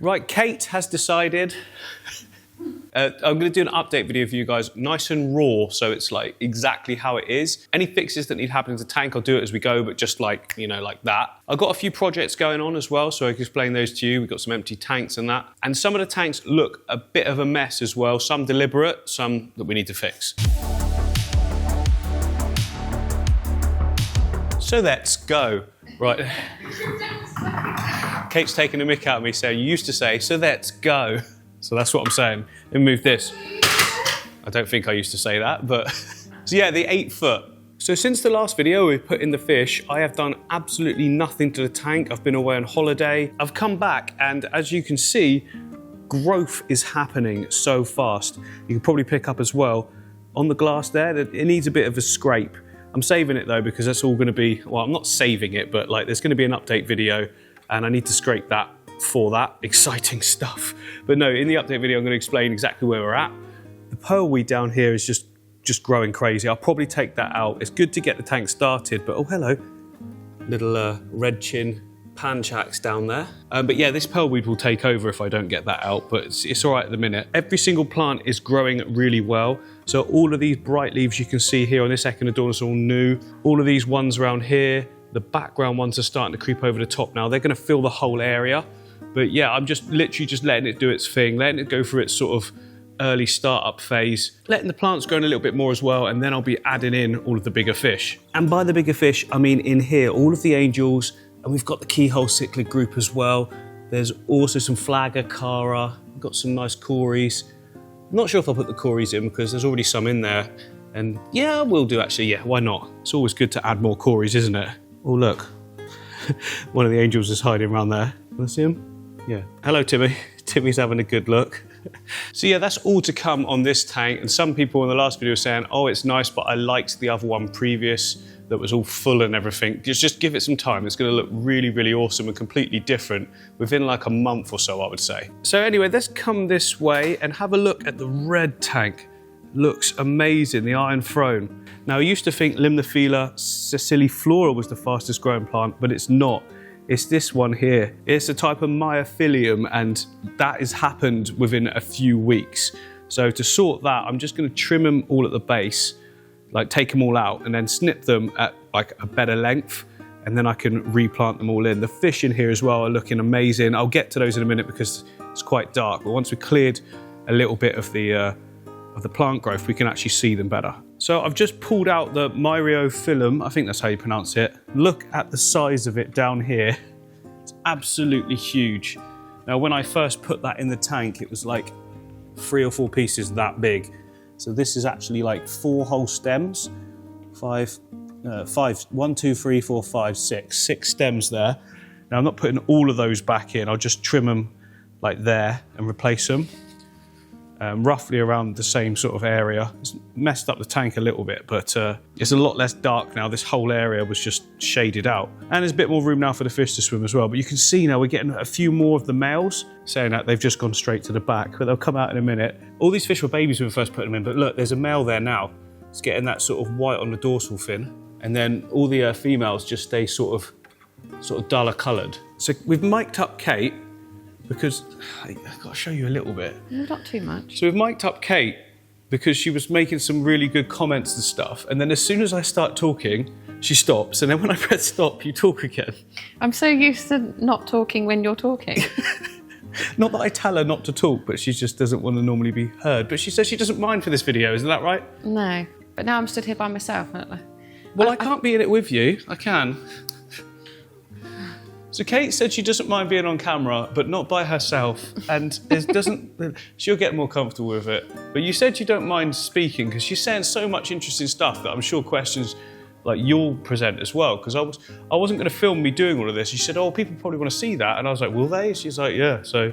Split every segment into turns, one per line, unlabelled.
Right, Kate has decided. I'm going to do an update video for you guys, nice and raw, so it's like exactly how it is. Any fixes that need happening to the tank, I'll do it as we go, but just like, you know, like that. I've got a few projects going on as well, so I can explain those to you. We've got some empty tanks and that. And some of the tanks look a bit of a mess as well, some deliberate, some that we need to fix. So let's go. Right. Kate's taking a mick out of me saying, you used to say, so let's go. So that's what I'm saying. Let me move this. I don't think I used to say that, but... So yeah, the 8 foot. So since the last video we put in the fish, I have done absolutely nothing to the tank. I've been away on holiday. I've come back and as you can see, growth is happening so fast. You can probably pick up as well on the glass there, that it needs a bit of a scrape. I'm saving it though because that's all gonna be, well, I'm not saving it, but like there's gonna be an update video and I need to scrape that for that. Exciting stuff. But no, in the update video, I'm going to explain exactly where we're at. The pearlweed down here is just growing crazy. I'll probably take that out. It's good to get the tank started, but oh, hello. Little red chin panchax down there. But yeah, this pearlweed will take over if I don't get that out, but it's all right at the minute. Every single plant is growing really well. So all of these bright leaves you can see here on this Echinodorus are all new. All of these ones around here, the background ones are starting to creep over the top now. They're going to fill the whole area. But yeah, I'm just literally just letting it do its thing, letting it go through its sort of early startup phase, letting the plants grow a little bit more as well, and then I'll be adding in all of the bigger fish. And by the bigger fish, I mean in here, all of the angels, and we've got the keyhole cichlid group as well. There's also some flagger, cara, we've got some nice cories. I'm not sure if I'll put the cories in because there's already some in there. And yeah, we'll do actually, yeah, why not? It's always good to add more cories, isn't it? Oh, look. One of the angels is hiding around there. Want to see him? Yeah. Hello, Timmy. Timmy's having a good look. So yeah, that's all to come on this tank. And some people in the last video were saying, oh, it's nice, but I liked the other one previous that was all full and everything. Just give it some time. It's going to look really, really awesome and completely different within like a month or so, I would say. So anyway, let's come this way and have a look at the red tank. Looks amazing, the iron throne. Now, I used to think Limnophila siciliflora was the fastest growing plant, but it's not. It's this one here. It's a type of myophyllum, and that has happened within a few weeks. So to sort that, I'm just going to trim them all at the base, like take them all out, and then snip them at like a better length, and then I can replant them all in. The fish in here as well are looking amazing. I'll get to those in a minute because it's quite dark, but once we cleared a little bit of the plant growth, we can actually see them better. So I've just pulled out the myophyllum, I think that's how you pronounce it. Look at the size of it down here. It's absolutely huge. Now, when I first put that in the tank, it was like 3 or 4 pieces that big. So this is actually like 4 whole stems. 1, 2, 3, 4, 5, 6 stems there. Now I'm not putting all of those back in. I'll just trim them like there and replace them. Roughly around the same sort of area. It's messed up the tank a little bit, but it's a lot less dark now. This whole area was just shaded out. And there's a bit more room now for the fish to swim as well. But you can see now we're getting a few more of the males, saying that they've just gone straight to the back, but they'll come out in a minute. All these fish were babies when we first put them in, but look, there's a male there now. It's getting that sort of white on the dorsal fin. And then all the females just stay sort of duller coloured. So we've mic'd up Kate, because I've got to show you a little bit.
Not too much.
So we've mic'd up Kate because she was making some really good comments and stuff. And then as soon as I start talking, she stops. And then when I press stop, you talk again.
I'm so used to not talking when you're talking.
Not that I tell her not to talk, but she just doesn't want to normally be heard. But she says she doesn't mind for this video, isn't that right?
No, but now I'm stood here by myself, aren't I?
Well, I can't be in it with you. I can. So Kate said she doesn't mind being on camera, but not by herself, and she'll get more comfortable with it. But you said you don't mind speaking because she's saying so much interesting stuff that I'm sure questions like you'll present as well. Because I wasn't going to film me doing all of this. She said, "Oh, people probably want to see that," and I was like, "Will they?" She's like, "Yeah." So,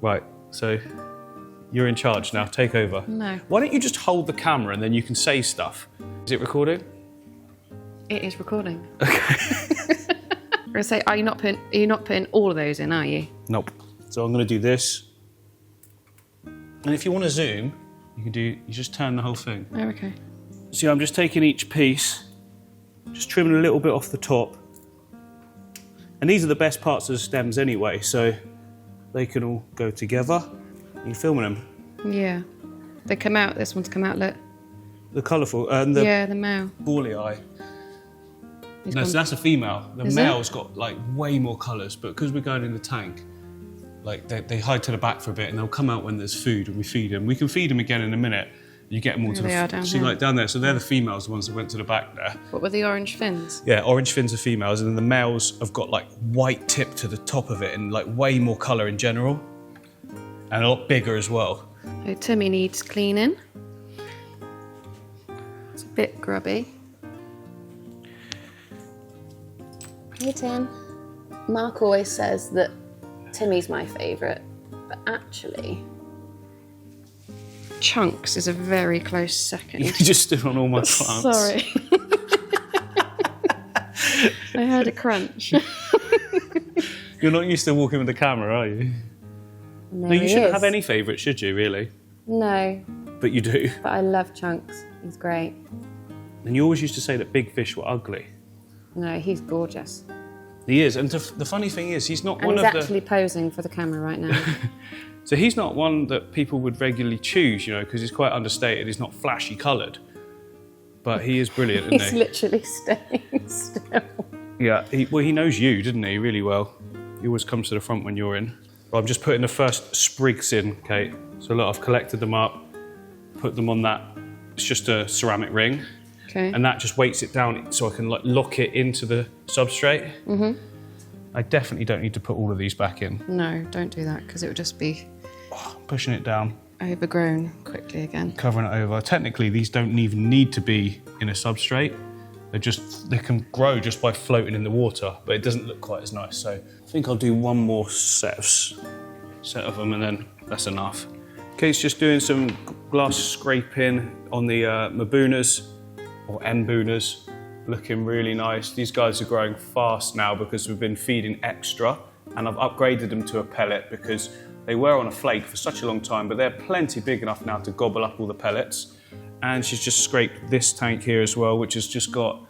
right. So you're in charge now. Take over.
No.
Why don't you just hold the camera and then you can say stuff? Is it recording?
It is recording.
Okay.
I'm gonna say, are you not putting all of those in, are you?
Nope. So I'm gonna do this. And if you want to zoom, you just turn the whole thing.
Oh, okay.
See, I'm just taking each piece, just trimming a little bit off the top. And these are the best parts of the stems anyway, so they can all go together. You're filming them.
Yeah. They come out, this one's come out, look.
The colourful, and the
yeah, the male.
bally eye. No, so that's a female. The male's got like way more colours, but because we're going in the tank, like they hide to the back for a bit and they'll come out when there's food and we feed them. We can feed them again in a minute. You get them all to the front. See, like down there, so they're the females, the ones that went to the back there.
What were the orange fins?
Yeah, orange fins are females, and then the males have got like white tip to the top of it and like way more colour in general. And a lot bigger as well.
So Timmy needs cleaning. It's a bit grubby. Hey Tim. Mark always says that Timmy's my favourite, but actually, Chunks is a very close second.
You just stood on all my plants.
Sorry. I heard a crunch.
You're not used to walking with the camera, are you? No, you shouldn't have any favourites, should you, really?
No.
But you do.
But I love Chunks. He's great.
And you always used to say that big fish were ugly.
No, he's gorgeous.
He is, and the funny thing is, he's not one of the...
And he's actually posing for the camera right now.
So he's not one that people would regularly choose, you know, because he's quite understated. He's not flashy coloured. But he is brilliant, isn't he?
He's literally staying still.
Yeah, he knows you, didn't he, really well. He always comes to the front when you're in. Well, I'm just putting the first sprigs in, Kate. So look, I've collected them up, put them on that. It's just a ceramic ring.
Okay.
And that just weights it down so I can like lock it into the substrate. Mm-hmm. I definitely don't need to put all of these back in.
No, don't do that, because it would just be...
Pushing it down.
Overgrown quickly again.
Covering it over. Technically, these don't even need to be in a substrate. They can grow just by floating in the water, but it doesn't look quite as nice. So I think I'll do one more set of them, and then that's enough. Kate's just doing some glass scraping on the Mabunas, or Mbunas, looking really nice. These guys are growing fast now because we've been feeding extra, and I've upgraded them to a pellet because they were on a flake for such a long time, but they're plenty big enough now to gobble up all the pellets. And she's just scraped this tank here as well, which has just got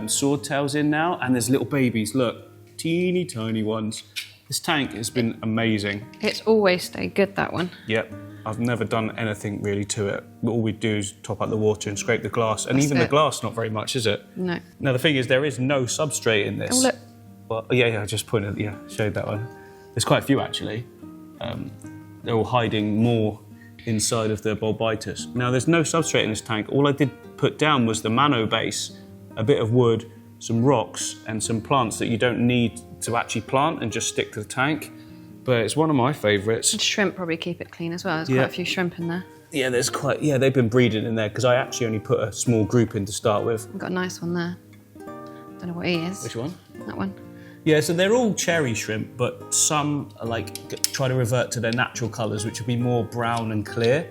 swordtails in now, and there's little babies, look, teeny tiny ones. This tank has been amazing.
It's always stayed good, that one.
Yep. I've never done anything really to it. All we do is top up the water and scrape the glass. And even the glass, not very much, is it?
No.
Now, the thing is, there is no substrate in this.
Oh, look.
Well, yeah, I just pointed, showed that one. There's quite a few, actually. They're all hiding more inside of the bulbitis. Now, there's no substrate in this tank. All I did put down was the mano base, a bit of wood, some rocks, and some plants that you don't need to actually plant and just stick to the tank. But it's one of my favourites.
And shrimp probably keep it clean as well. There's quite a few shrimp in there.
Yeah, they've been breeding in there because I actually only put a small group in to start with.
We've got a nice one there. Don't know what he is.
Which one?
That one.
Yeah, so they're all cherry shrimp, but some are try to revert to their natural colours, which would be more brown and clear.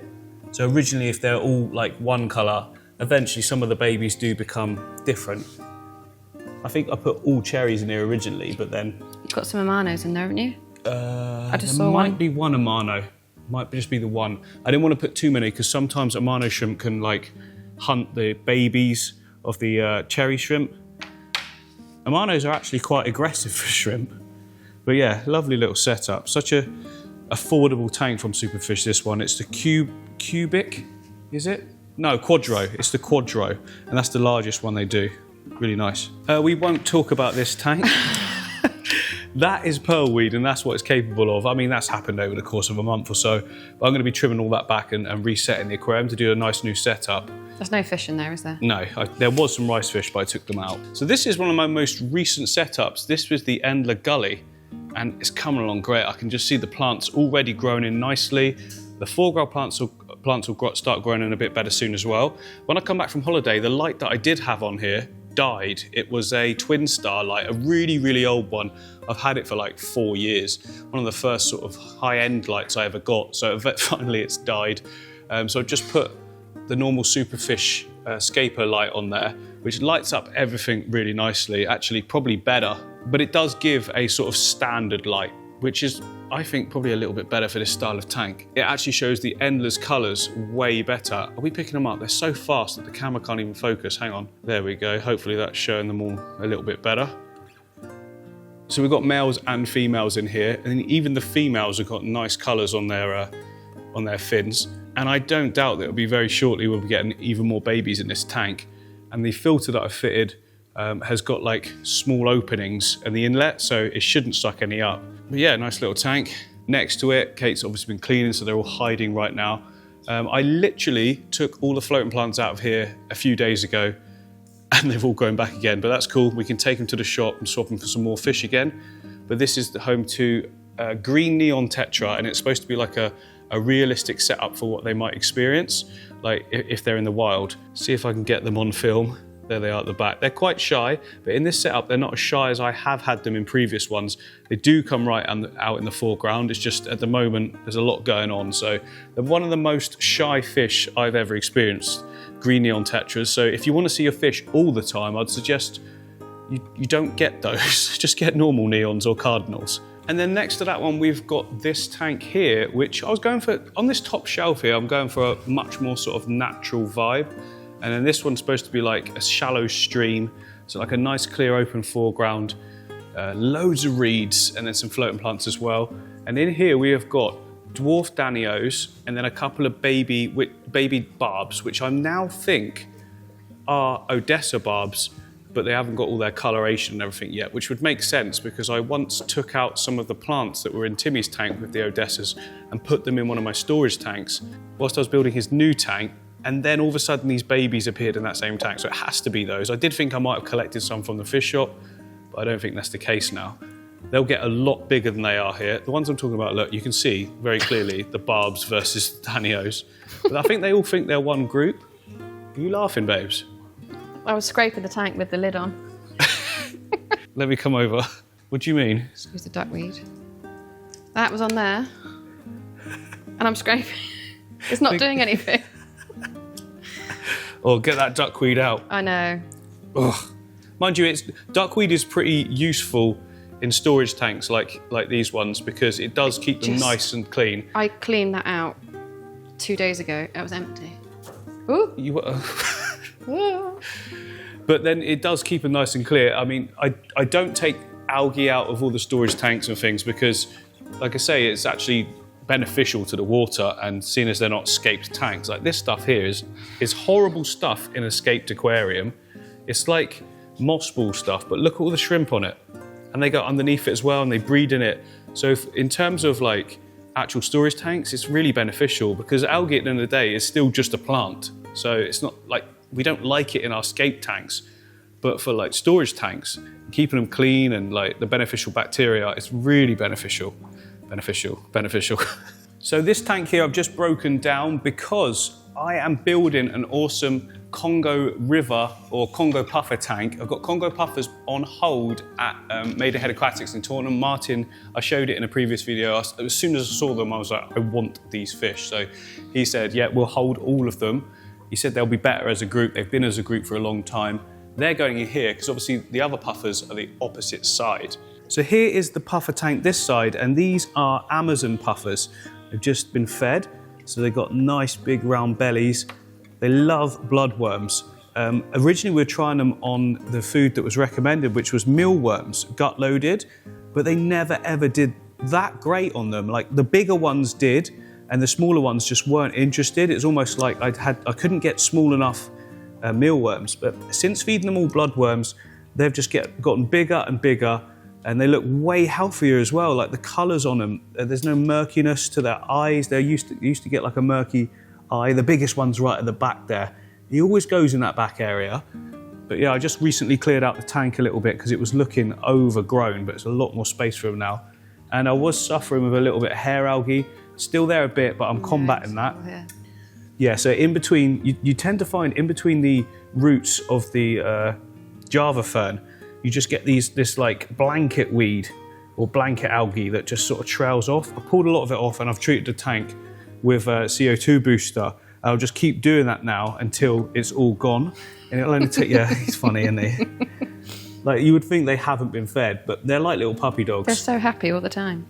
So originally, if they're all like one colour, eventually some of the babies do become different. I think I put all cherries in here originally, but then...
You've got some Amanos in there, haven't you? I just saw
there
one.
might be one Amano. Might just be the one. I didn't want to put too many because sometimes Amano shrimp can hunt the babies of the cherry shrimp. Amanos are actually quite aggressive for shrimp. But yeah, lovely little setup. Such a affordable tank from Superfish, this one. It's the cubic, is it? No, Quadro. It's the Quadro, and that's the largest one they do. Really nice. We won't talk about this tank. That is pearlweed, and that's what it's capable of. I mean, that's happened over the course of a month or so. But I'm going to be trimming all that back and resetting the aquarium to do a nice new setup.
There's no fish in there, is there?
No, there was some rice fish, but I took them out. So this is one of my most recent setups. This was the Endler Gully, and it's coming along great. I can just see the plants already growing in nicely. The foreground plants will start growing in a bit better soon as well. When I come back from holiday, the light that I did have on here died. It was a twin star light, a really, really old one. I've had it for 4 years. One of the first sort of high-end lights I ever got. So finally it's died. So I've just put the normal Superfish scaper light on there, which lights up everything really nicely, actually probably better. But it does give a sort of standard light, which is, I think, probably a little bit better for this style of tank. It actually shows the Endler's colours way better. Are we picking them up? They're so fast that the camera can't even focus. Hang on. There we go. Hopefully that's showing them all a little bit better. So we've got males and females in here, and even the females have got nice colours on their fins. And I don't doubt that it'll be very shortly we'll be getting even more babies in this tank. And the filter that I fitted has got like small openings in the inlet, so it shouldn't suck any up. But yeah, nice little tank. Next to it, Kate's obviously been cleaning, so they're all hiding right now. I literally took all the floating plants out of here a few days ago, and they've all grown back again, but that's cool. We can take them to the shop and swap them for some more fish again. But this is the home to green neon tetra, and it's supposed to be like a realistic setup for what they might experience, like if they're in the wild. See if I can get them on film. There they are at the back. They're quite shy, but in this setup, they're not as shy as I have had them in previous ones. They do come right out in the foreground. It's just at the moment, there's a lot going on. So they're one of the most shy fish I've ever experienced, green neon tetras. So if you want to see a fish all the time, I'd suggest you don't get those. Just get normal neons or cardinals. And then next to that one, we've got this tank here, which I was going for, on this top shelf here, I'm going for a much more sort of natural vibe. And then this one's supposed to be like a shallow stream, so like a nice clear open foreground, loads of reeds, and then some floating plants as well. And in here we have got dwarf danios, and then a couple of baby barbs, which I now think are Odessa barbs, but they haven't got all their coloration and everything yet, which would make sense because I once took out some of the plants that were in Timmy's tank with the Odessas and put them in one of my storage tanks whilst I was building his new tank. And then all of a sudden these babies appeared in that same tank, so it has to be those. I did think I might have collected some from the fish shop, but I don't think that's the case now. They'll get a lot bigger than they are here. The ones I'm talking about, look, you can see very clearly the barbs versus danios. But I think they all think they're one group. Are you laughing, babes?
I was scraping the tank with the lid on.
Let me come over. What do you mean?
Squeeze the duckweed. That was on there. And I'm scraping. It's not doing anything.
Or get that duckweed out.
I know.
Ugh. Mind you, duckweed is pretty useful in storage tanks like these ones because it does keep them nice and clean.
I cleaned that out 2 days ago. It was empty. Ooh.
But then it does keep them nice and clear. I mean, I don't take algae out of all the storage tanks and things because, like I say, it's actually beneficial to the water, and seeing as they're not scaped tanks, like this stuff here is horrible stuff in a scaped aquarium. It's like moss ball stuff, but look at all the shrimp on it. And they go underneath it as well, and they breed in it. So in terms of like actual storage tanks, it's really beneficial because algae at the end of the day is still just a plant. So it's not like, we don't like it in our scaped tanks, but for like storage tanks, keeping them clean and like the beneficial bacteria, it's really beneficial. Beneficial. So this tank here I've just broken down because I am building an awesome Congo River or Congo Puffer tank. I've got Congo Puffers on hold at Maidenhead Aquatics in Taunton. Martin, I showed it in a previous video. As soon as I saw them, I was like, I want these fish. So he said, yeah, we'll hold all of them. He said they'll be better as a group. They've been as a group for a long time. They're going in here because obviously the other puffers are the opposite side. So here is the puffer tank this side, and these are Amazon puffers. They've just been fed, so they've got nice big round bellies. They love bloodworms. Originally we were trying them on the food that was recommended, which was mealworms, gut loaded, but they never ever did that great on them. Like the bigger ones did, and the smaller ones just weren't interested. It's almost like I couldn't get small enough mealworms, but since feeding them all bloodworms, they've just gotten bigger and bigger. And they look way healthier as well. Like the colours on them, there's no murkiness to their eyes. They used to get like a murky eye. The biggest one's right at the back there. He always goes in that back area. But yeah, I just recently cleared out the tank a little bit because it was looking overgrown, but it's a lot more space for him now. And I was suffering with a little bit of hair algae. Still there a bit, but I'm combating that. Yeah, so in between, you tend to find in between the roots of the Java fern, you just get this like blanket weed or blanket algae that just sort of trails off. I pulled a lot of it off and I've treated the tank with a CO2 booster. I'll just keep doing that now until it's all gone. And it'll only take, yeah, he's funny, isn't he? Like you would think they haven't been fed, but they're like little puppy dogs.
They're so happy all the time.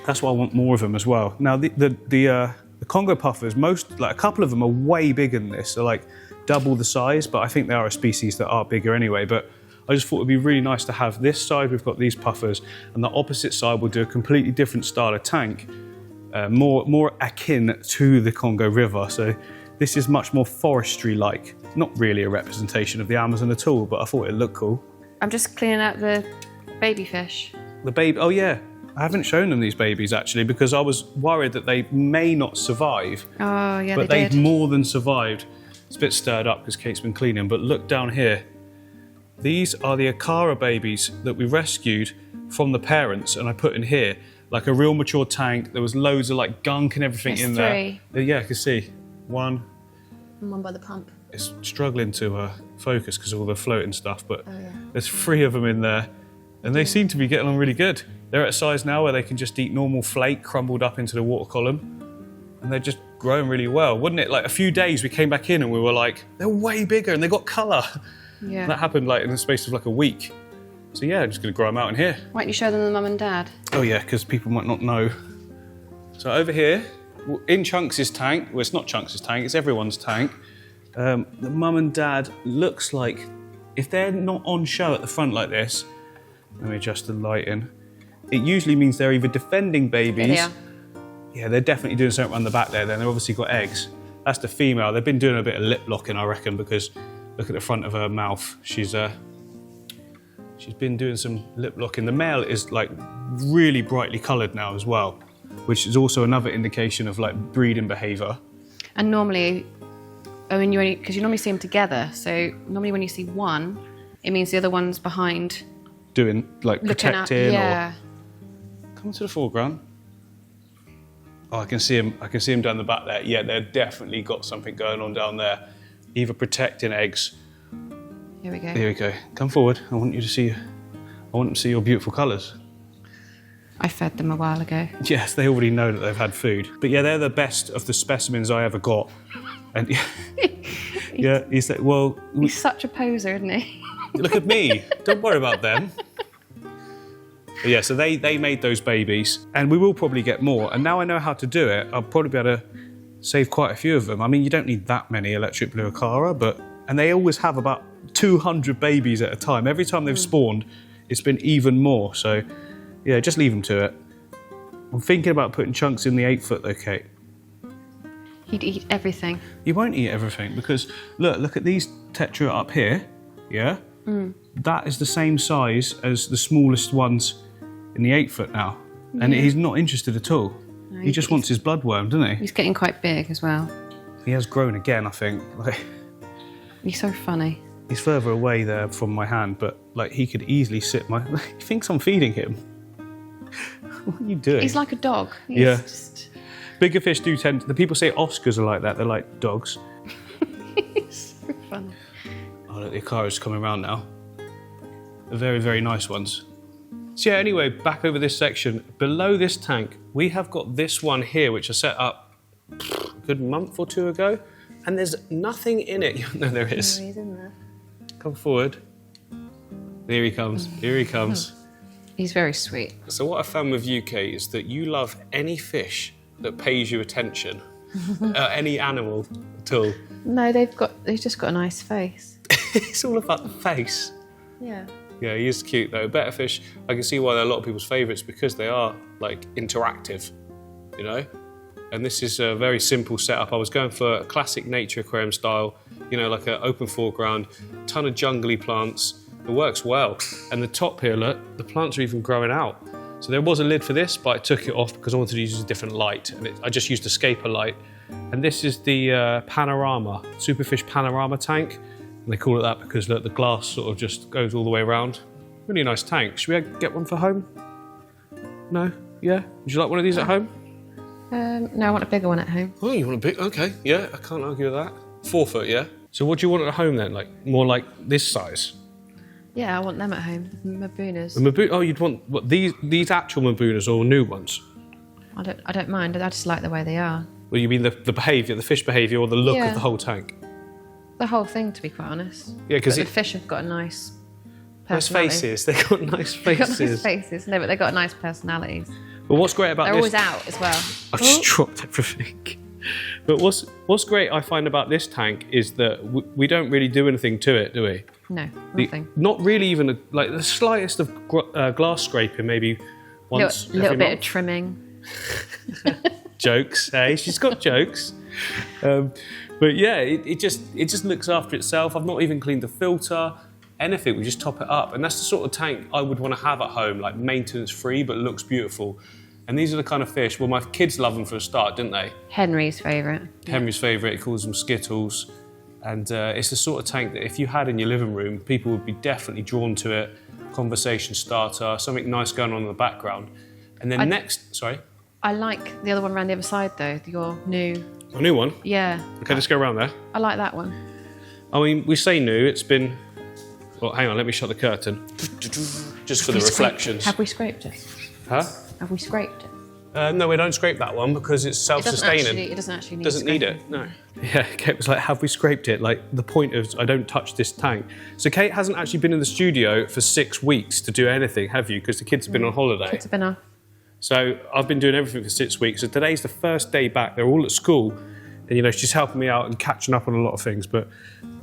That's why I want more of them as well. Now the Congo puffers, like a couple of them are way bigger than this. They're like double the size, but I think they are a species that are bigger anyway. But I just thought it'd be really nice to have this side, we've got these puffers, and the opposite side we'll do a completely different style of tank, more akin to the Congo River. So this is much more forestry-like. Not really a representation of the Amazon at all, but I thought it looked cool.
I'm just cleaning out the baby fish.
The baby, oh yeah. I haven't shown them these babies actually because I was worried that they may not survive.
Oh yeah,
but they've more than survived. It's a bit stirred up because Kate's been cleaning, but look down here. These are the Aquaria babies that we rescued from the parents and I put in here. Like a real mature tank. There was loads of like gunk and everything in there. Yeah, I can see. One.
And one by the pump.
It's struggling to focus because of all the floating stuff, but there's 3 of them in there and they seem to be getting on really good. They're at a size now where they can just eat normal flake crumbled up into the water column and they're just growing really well. Wouldn't it? Like a few days we came back in and we were like, they're way bigger and they got colour. Yeah. And that happened like in the space of like a week. So yeah, I'm just going to grow them out in here.
Why don't you show them the mum and dad?
Oh yeah, because people might not know. So over here, in Chunks' tank, well it's not Chunks' tank, it's everyone's tank. The mum and dad looks like, if they're not on show at the front like this, let me adjust the lighting. It usually means they're either defending babies.
Yeah,
yeah, they're definitely doing something around the back there then. They've obviously got eggs. That's the female. They've been doing a bit of lip locking, I reckon, because look at the front of her mouth. She's been doing some lip locking. The male is like really brightly coloured now as well, which is also another indication of like breeding behaviour. And
normally, I mean, because you normally see them together. So normally when you see one, it means the other one's behind.
Doing like protecting
or
come to the foreground. Oh, I can see him. I can see him down the back there. Yeah, they've definitely got something going on down there, either protecting eggs.
Here we go.
Here we go. Come forward. I want you to see. I want them to see your beautiful colours.
I fed them a while ago.
Yes, they already know that they've had food. But yeah, they're the best of the specimens I ever got. And yeah, he's like, well,
he's such a poser, isn't he?
Look at me. Don't worry about them. But yeah, so they made those babies, and we will probably get more. And now I know how to do it, I'll probably be able to save quite a few of them. I mean, you don't need that many electric blue Aquaria, and they always have about 200 babies at a time. Every time they've spawned, it's been even more. So yeah, just leave them to it. I'm thinking about putting Chunks in the 8-foot though, Kate.
He'd eat everything.
He won't eat everything because look at these tetra up here, yeah? That is the same size as the smallest ones in the 8-foot now. Yeah. And he's not interested at all. No, he just wants his bloodworm, doesn't he?
He's getting quite big as well.
He has grown again, I think.
He's so funny.
He's further away there from my hand, but like he could easily sit he thinks I'm feeding him. What are you doing?
He's like a dog.
He's just... Bigger fish do tend to, the people say Oscars are like that, they're like dogs.
He's so funny.
Oh, look, the Aquaria's coming around now. They're very, very nice ones. So yeah, anyway, back over this section. Below this tank, we have got this one here, which I set up a good month or 2 ago, and there's nothing in it. No, there is.
No, he's in there.
Come forward. There he comes. Here he comes.
He's very sweet.
So what I found with UK is that you love any fish that pays you attention. Any animal at all.
No, they've just got a nice face.
It's all about the face.
Yeah.
Yeah, he is cute though. Betta fish, I can see why they're a lot of people's favourites because they are like interactive, you know? And this is a very simple setup. I was going for a classic nature aquarium style, you know, like an open foreground, ton of jungly plants. It works well. And the top here, look, the plants are even growing out. So there was a lid for this, but I took it off because I wanted to use a different light. And I just used a scaper light. And this is the panorama, superfish panorama tank. And they call it that because look, the glass sort of just goes all the way around. Really nice tank. Should we get one for home? No? Yeah? Would you like one of these at home?
No, I want a bigger one at home.
Oh, you want a big? Okay, yeah, I can't argue with that. 4-foot, yeah? So what do you want at home then? Like more like this size?
Yeah, I want them at home, the Mabunas.
Oh, you'd want what, these actual Mabunas or new ones?
I don't mind. I just like the way they are.
Well, you mean the behaviour, the fish behaviour, or the look of the whole tank?
The whole thing, to be quite honest.
Yeah, because
the fish have got a nice
personality. Nice faces. They've got nice faces.
They've got nice faces. No, but they've got nice personalities.
But what's great about
They're
this...
always out as well.
I've just dropped everything. But what's great I find about this tank is that we don't really do anything to it, do we?
No, nothing.
Not really even like the slightest of glass scraping, maybe once.
Little bit of trimming.
Jokes, hey? She's got jokes. But yeah, it just looks after itself. I've not even cleaned the filter, anything. We just top it up. And that's the sort of tank I would want to have at home, like maintenance free, but looks beautiful. And these are the kind of fish, well, my kids love them for a start, didn't they?
Henry's favourite.
Henry's favourite, he calls them Skittles. And it's the sort of tank that if you had in your living room, people would be definitely drawn to it. Conversation starter, something nice going on in the background. And then sorry?
I like the other one around the other side though, your new...
A new one?
Yeah.
Okay, let's go around there.
I like that one.
I mean, we say new, it's been... Well, hang on, let me shut the curtain. Just for the reflections.
Have we scraped it?
Huh?
Have we scraped it?
No, we don't scrape that one because it's self-sustaining.
It doesn't actually need
Doesn't need it, no. Yeah, Kate was like, have we scraped it? Like, the point of, I don't touch this tank. So Kate hasn't actually been in the studio for 6 weeks to do anything, have you? Because the kids have been on holiday.
Kids have been off.
So I've been doing everything for 6 weeks. So today's the first day back. They're all at school. And, you know, she's helping me out and catching up on a lot of things. But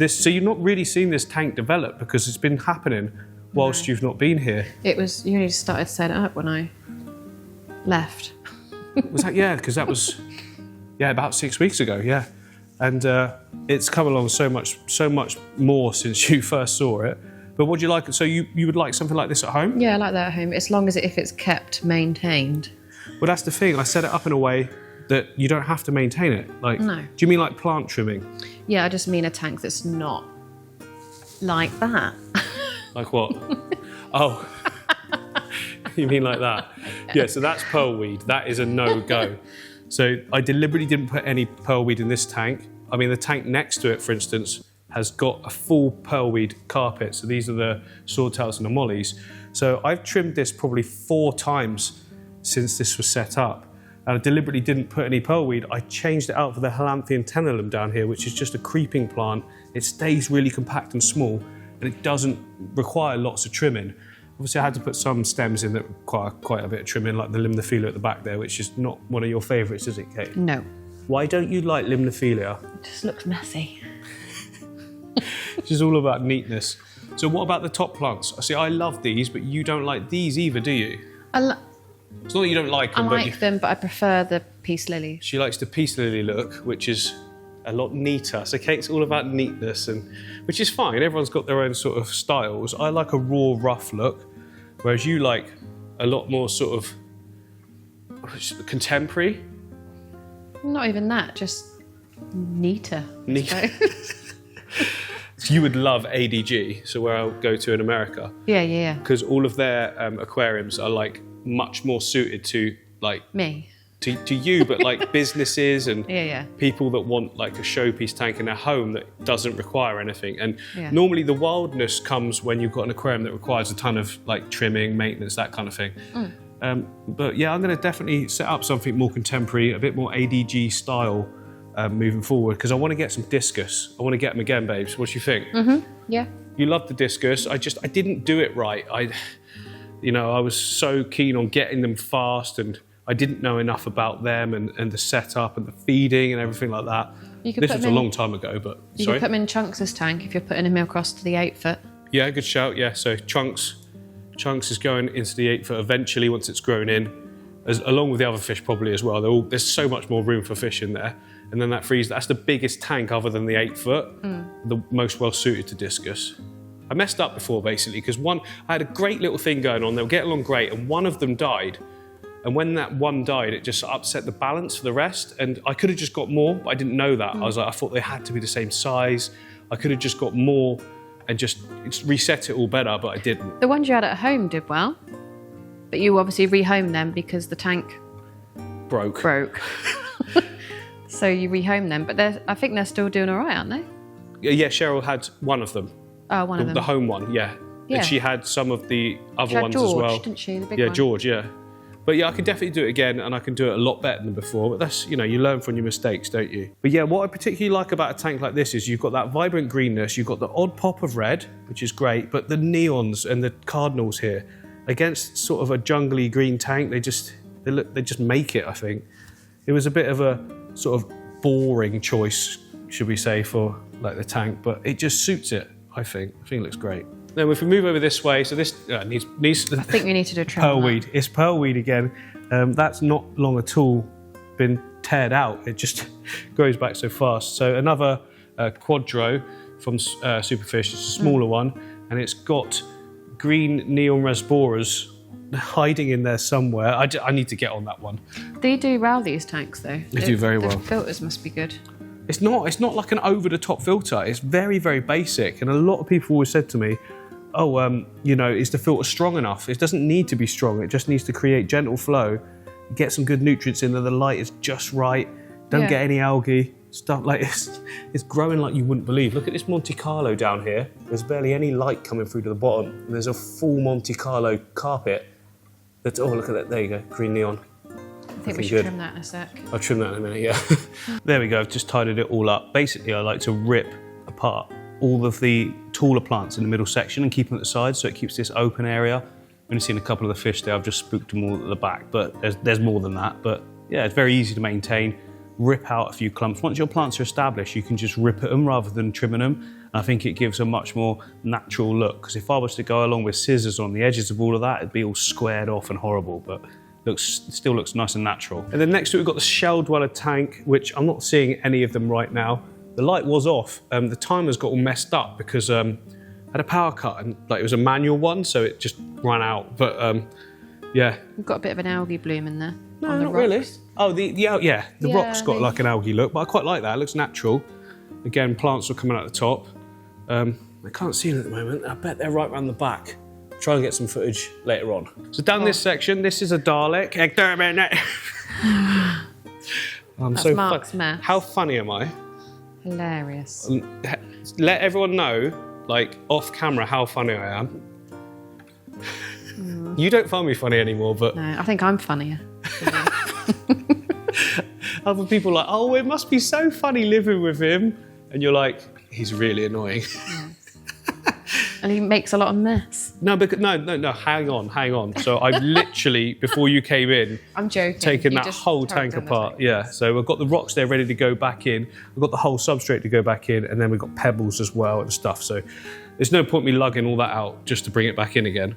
so you've not really seen this tank develop because it's been happening whilst you've not been here.
You only just started to set it up when I left.
Was that, yeah, because that was, about 6 weeks ago, yeah. And it's come along so much more since you first saw it. But what do you like? So you would like something like this at home?
Yeah, I like that at home, as long as if it's kept maintained.
Well, that's the thing. I set it up in a way that you don't have to maintain it. Like,
no.
Do you mean like plant trimming?
Yeah, I just mean a tank that's not like that.
Like what? Oh, you mean like that? Yeah, so that's pearlweed. That is a no-go. So I deliberately didn't put any pearlweed in this tank. I mean, the tank next to it, for instance, has got a full pearlweed carpet. So these are the swordtails and the mollies. So I've trimmed this probably 4 times since this was set up. And I deliberately didn't put any pearlweed. I changed it out for the Halanthian tenellum down here, which is just a creeping plant. It stays really compact and small, and it doesn't require lots of trimming. Obviously, I had to put some stems in that require quite a bit of trimming, like the limnophilia at the back there, which is not one of your favourites, is it, Kate?
No.
Why don't you like limnophilia?
It just looks messy.
It's just all about neatness. So what about the top plants? See, I love these, but you don't like these either, do you? It's not that you don't like them,
but I prefer the peace lily.
She likes the peace lily look, which is a lot neater. So Kate's all about neatness, which is fine. Everyone's got their own sort of styles. I like a raw, rough look, whereas you like a lot more sort of contemporary.
Not even that, just neater.
Neater. You would love ADG, so where I'll go to in America.
Yeah.
Because all of their aquariums are like much more suited to like
me.
To you, but like businesses and people that want like a showpiece tank in their home that doesn't require anything. And normally the wildness comes when you've got an aquarium that requires a ton of like trimming, maintenance, that kind of thing. But yeah, I'm going to definitely set up something more contemporary, a bit more ADG style moving forward, because I want to get some discus. I want to get them again, babes. What do you think?
Yeah.
You love the discus. I didn't do it right. I was so keen on getting them fast, and I didn't know enough about them and the setup and the feeding and everything like that. This was a long time ago, but
you could put them in Chunks' tank if you're putting him across to the 8 foot.
Yeah, good shout. Yeah, so Chunks is going into the 8 foot eventually once it's grown in, along with the other fish probably as well. There's so much more room for fish in there, and then that's the biggest tank other than the 8 foot, the most well suited to discus. I messed up before basically because I had a great little thing going on. They were getting along great, and one of them died. And when that one died, it just upset the balance for the rest. And I could have just got more, but I didn't know that. I thought they had to be the same size. I could have just got more and just reset it all better, but I didn't.
The ones you had at home did well, but you obviously rehomed them because the tank
broke.
So you rehomed them, but I think they're still doing all right, aren't they?
Yeah, Cheryl had one of them.
Oh, one of them.
The home one, yeah. And she had some of the other ones
George,
as well.
Didn't she? The big one.
Yeah, George, yeah. But yeah, I can definitely do it again, and I can do it a lot better than before. But that's, you learn from your mistakes, don't you? But yeah, what I particularly like about a tank like this is you've got that vibrant greenness, you've got the odd pop of red, which is great, but the neons and the cardinals here, against sort of a jungly green tank, they just make it, I think. It was a bit of a sort of boring choice, should we say, for like the tank, but it just suits it, I think. I think it looks great. Now, if we move over this way, so this needs
I think we need to do a trim.
pearlweed. It's pearlweed again. That's not long at all been teared out. It just grows back so fast. So another quadro from Superfish, it's a smaller one, and it's got green neon rasboras hiding in there somewhere. I need to get on that one.
They do well, these tanks, though.
They do very well.
The filters must be good.
It's not like an over-the-top filter. It's very, very basic. And a lot of people always said to me, oh, you know, is the filter strong enough? It doesn't need to be strong. It just needs to create gentle flow, get some good nutrients in there. The light is just right. Don't get any algae. Stuff like this. It's growing like you wouldn't believe. Look at this Monte Carlo down here. There's barely any light coming through to the bottom. And there's a full Monte Carlo carpet. That's, oh, look at that. There you go. Green neon.
I think we should trim that in a sec.
I'll trim that in a minute, yeah. There we go, I've just tidied it all up. Basically, I like to rip apart all of the taller plants in the middle section and keep them at the side, so it keeps this open area. I've only seen a couple of the fish there, I've just spooked them all at the back, but there's more than that. But yeah, it's very easy to maintain. Rip out a few clumps. Once your plants are established, you can just rip at them rather than trimming them. And I think it gives a much more natural look, because if I was to go along with scissors on the edges of all of that, it'd be all squared off and horrible. But still looks nice and natural. And then next to it, we've got the shell dweller tank, which I'm not seeing any of them right now. The light was off. The timer's got all messed up because I had a power cut, and like it was a manual one, so it just ran out. But yeah.
We've got a bit of an algae bloom in there.
No, not really. Oh, the rock's got like an algae look, but I quite like that. It looks natural. Again, plants are coming out the top. I can't see them at the moment. I bet they're right around the back. Try and get some footage later on. So down this section, this is a Dalek. I'm so
Mark's mess.
How funny am I?
Hilarious.
Let everyone know, like off camera, how funny I am. You don't find me funny anymore, but
no, I think I'm funnier.
Other people are like, oh, it must be so funny living with him, and you're like, he's really annoying.
Yes. And he makes a lot of mess.
No, hang on. So I've literally, before you came in,
I'm joking.
Taken that whole tank apart. Yeah, so we've got the rocks there ready to go back in. We've got the whole substrate to go back in, and then we've got pebbles as well and stuff. So there's no point me lugging all that out just to bring it back in again.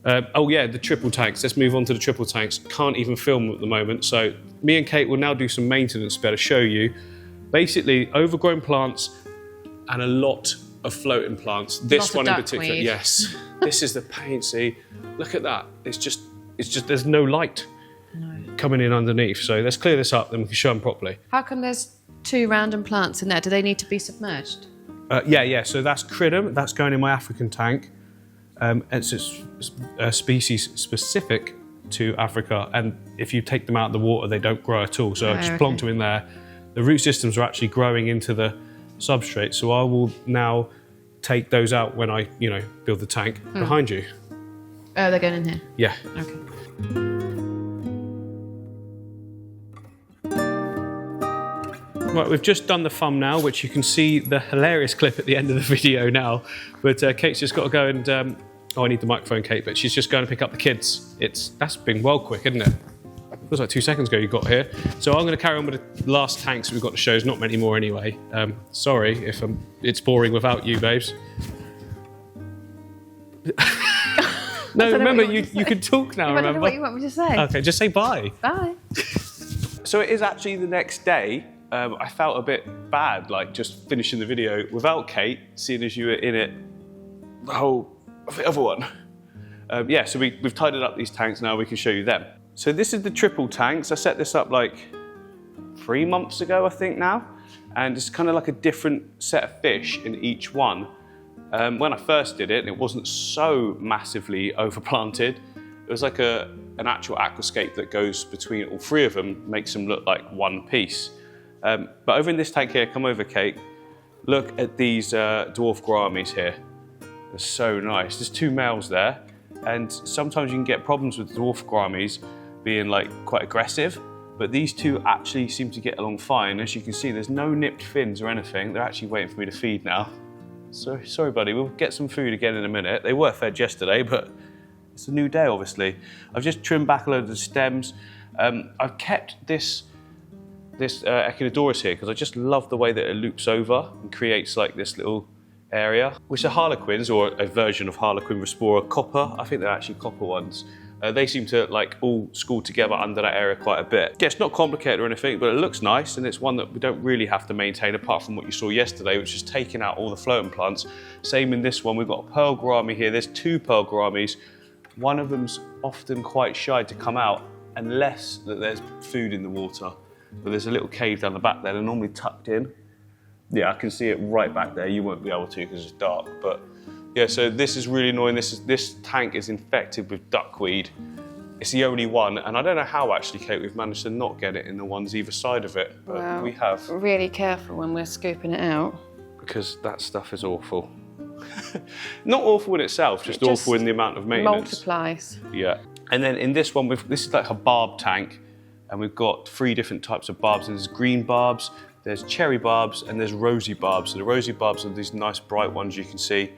Oh yeah, the triple tanks. Let's move on to the triple tanks. Can't even film them at the moment. So me and Kate will now do some maintenance to better show you. Basically, overgrown plants and a lot of floating plants. This one in particular, yes. This is the pain, see? Look at that. It's just there's no light coming in underneath. So let's clear this up, then we can show them properly.
How come there's two random plants in there? Do they need to be submerged?
Yeah, so that's Cridum, that's going in my African tank. It's a species specific to Africa, and if you take them out of the water, they don't grow at all. So I just plonked them in there. The root systems are actually growing into the substrate, so I will now take those out when I, build the tank behind you.
Oh, they're going in here?
Yeah.
Okay.
Right, we've just done the thumbnail, which you can see the hilarious clip at the end of the video now. But Kate's just got to go and... I need the microphone, Kate, but she's just going to pick up the kids. That's been well quick, isn't it? It was like 2 seconds ago you got here. So I'm going to carry on with the last tanks we've got to show. There's not many more anyway. Sorry if it's boring without you, babes. No, remember, you can talk now,
I don't know what you want me to say.
Okay, just say bye.
Bye.
So it is actually the next day. I felt a bit bad, like just finishing the video without Kate, seeing as you were in it the other one. Yeah, so we've tidied up these tanks now, we can show you them. So this is the triple tanks. I set this up like 3 months ago, I think now. And it's kind of like a different set of fish in each one. When I first did it, it wasn't so massively overplanted. It was like an actual aquascape that goes between all 3 of them, makes them look like one piece. But over in this tank here, come over, Kate, look at these dwarf gouramis here. They're so nice. There's 2 males there, and sometimes you can get problems with dwarf gouramis being like quite aggressive, but these 2 actually seem to get along fine. As you can see, there's no nipped fins or anything. They're actually waiting for me to feed now. So, sorry, buddy, we'll get some food again in a minute. They were fed yesterday, but it's a new day, obviously. I've just trimmed back a load of the stems. I've kept the this Echinodoris here because I just love the way that it loops over and creates like this little area, which are harlequins, or a version of harlequin Respora copper. I think they're actually copper ones. They seem to like all school together under that area quite a bit. Yeah, it's not complicated or anything, but it looks nice, and it's one that we don't really have to maintain apart from what you saw yesterday, which is taking out all the floating plants. Same in this one, we've got a pearl gourami here. There's 2 pearl gouramis. One of them's often quite shy to come out unless that there's food in the water. But there's a little cave down the back there, they're normally tucked in. Yeah, I can see it right back there. You won't be able to because it's dark, but yeah, so this is really annoying. This tank is infected with duckweed. It's the only one, and I don't know how actually, Kate, we've managed to not get it in the ones either side of it, but
well,
we have.
Really careful when we're scooping it out.
Because that stuff is awful. Not awful in itself, just awful in the amount of maintenance.
Multiplies.
Yeah. And then in this one, this is like a barb tank, and we've got 3 different types of barbs. And there's green barbs, there's cherry barbs, and there's rosy barbs. So the rosy barbs are these nice bright ones you can see,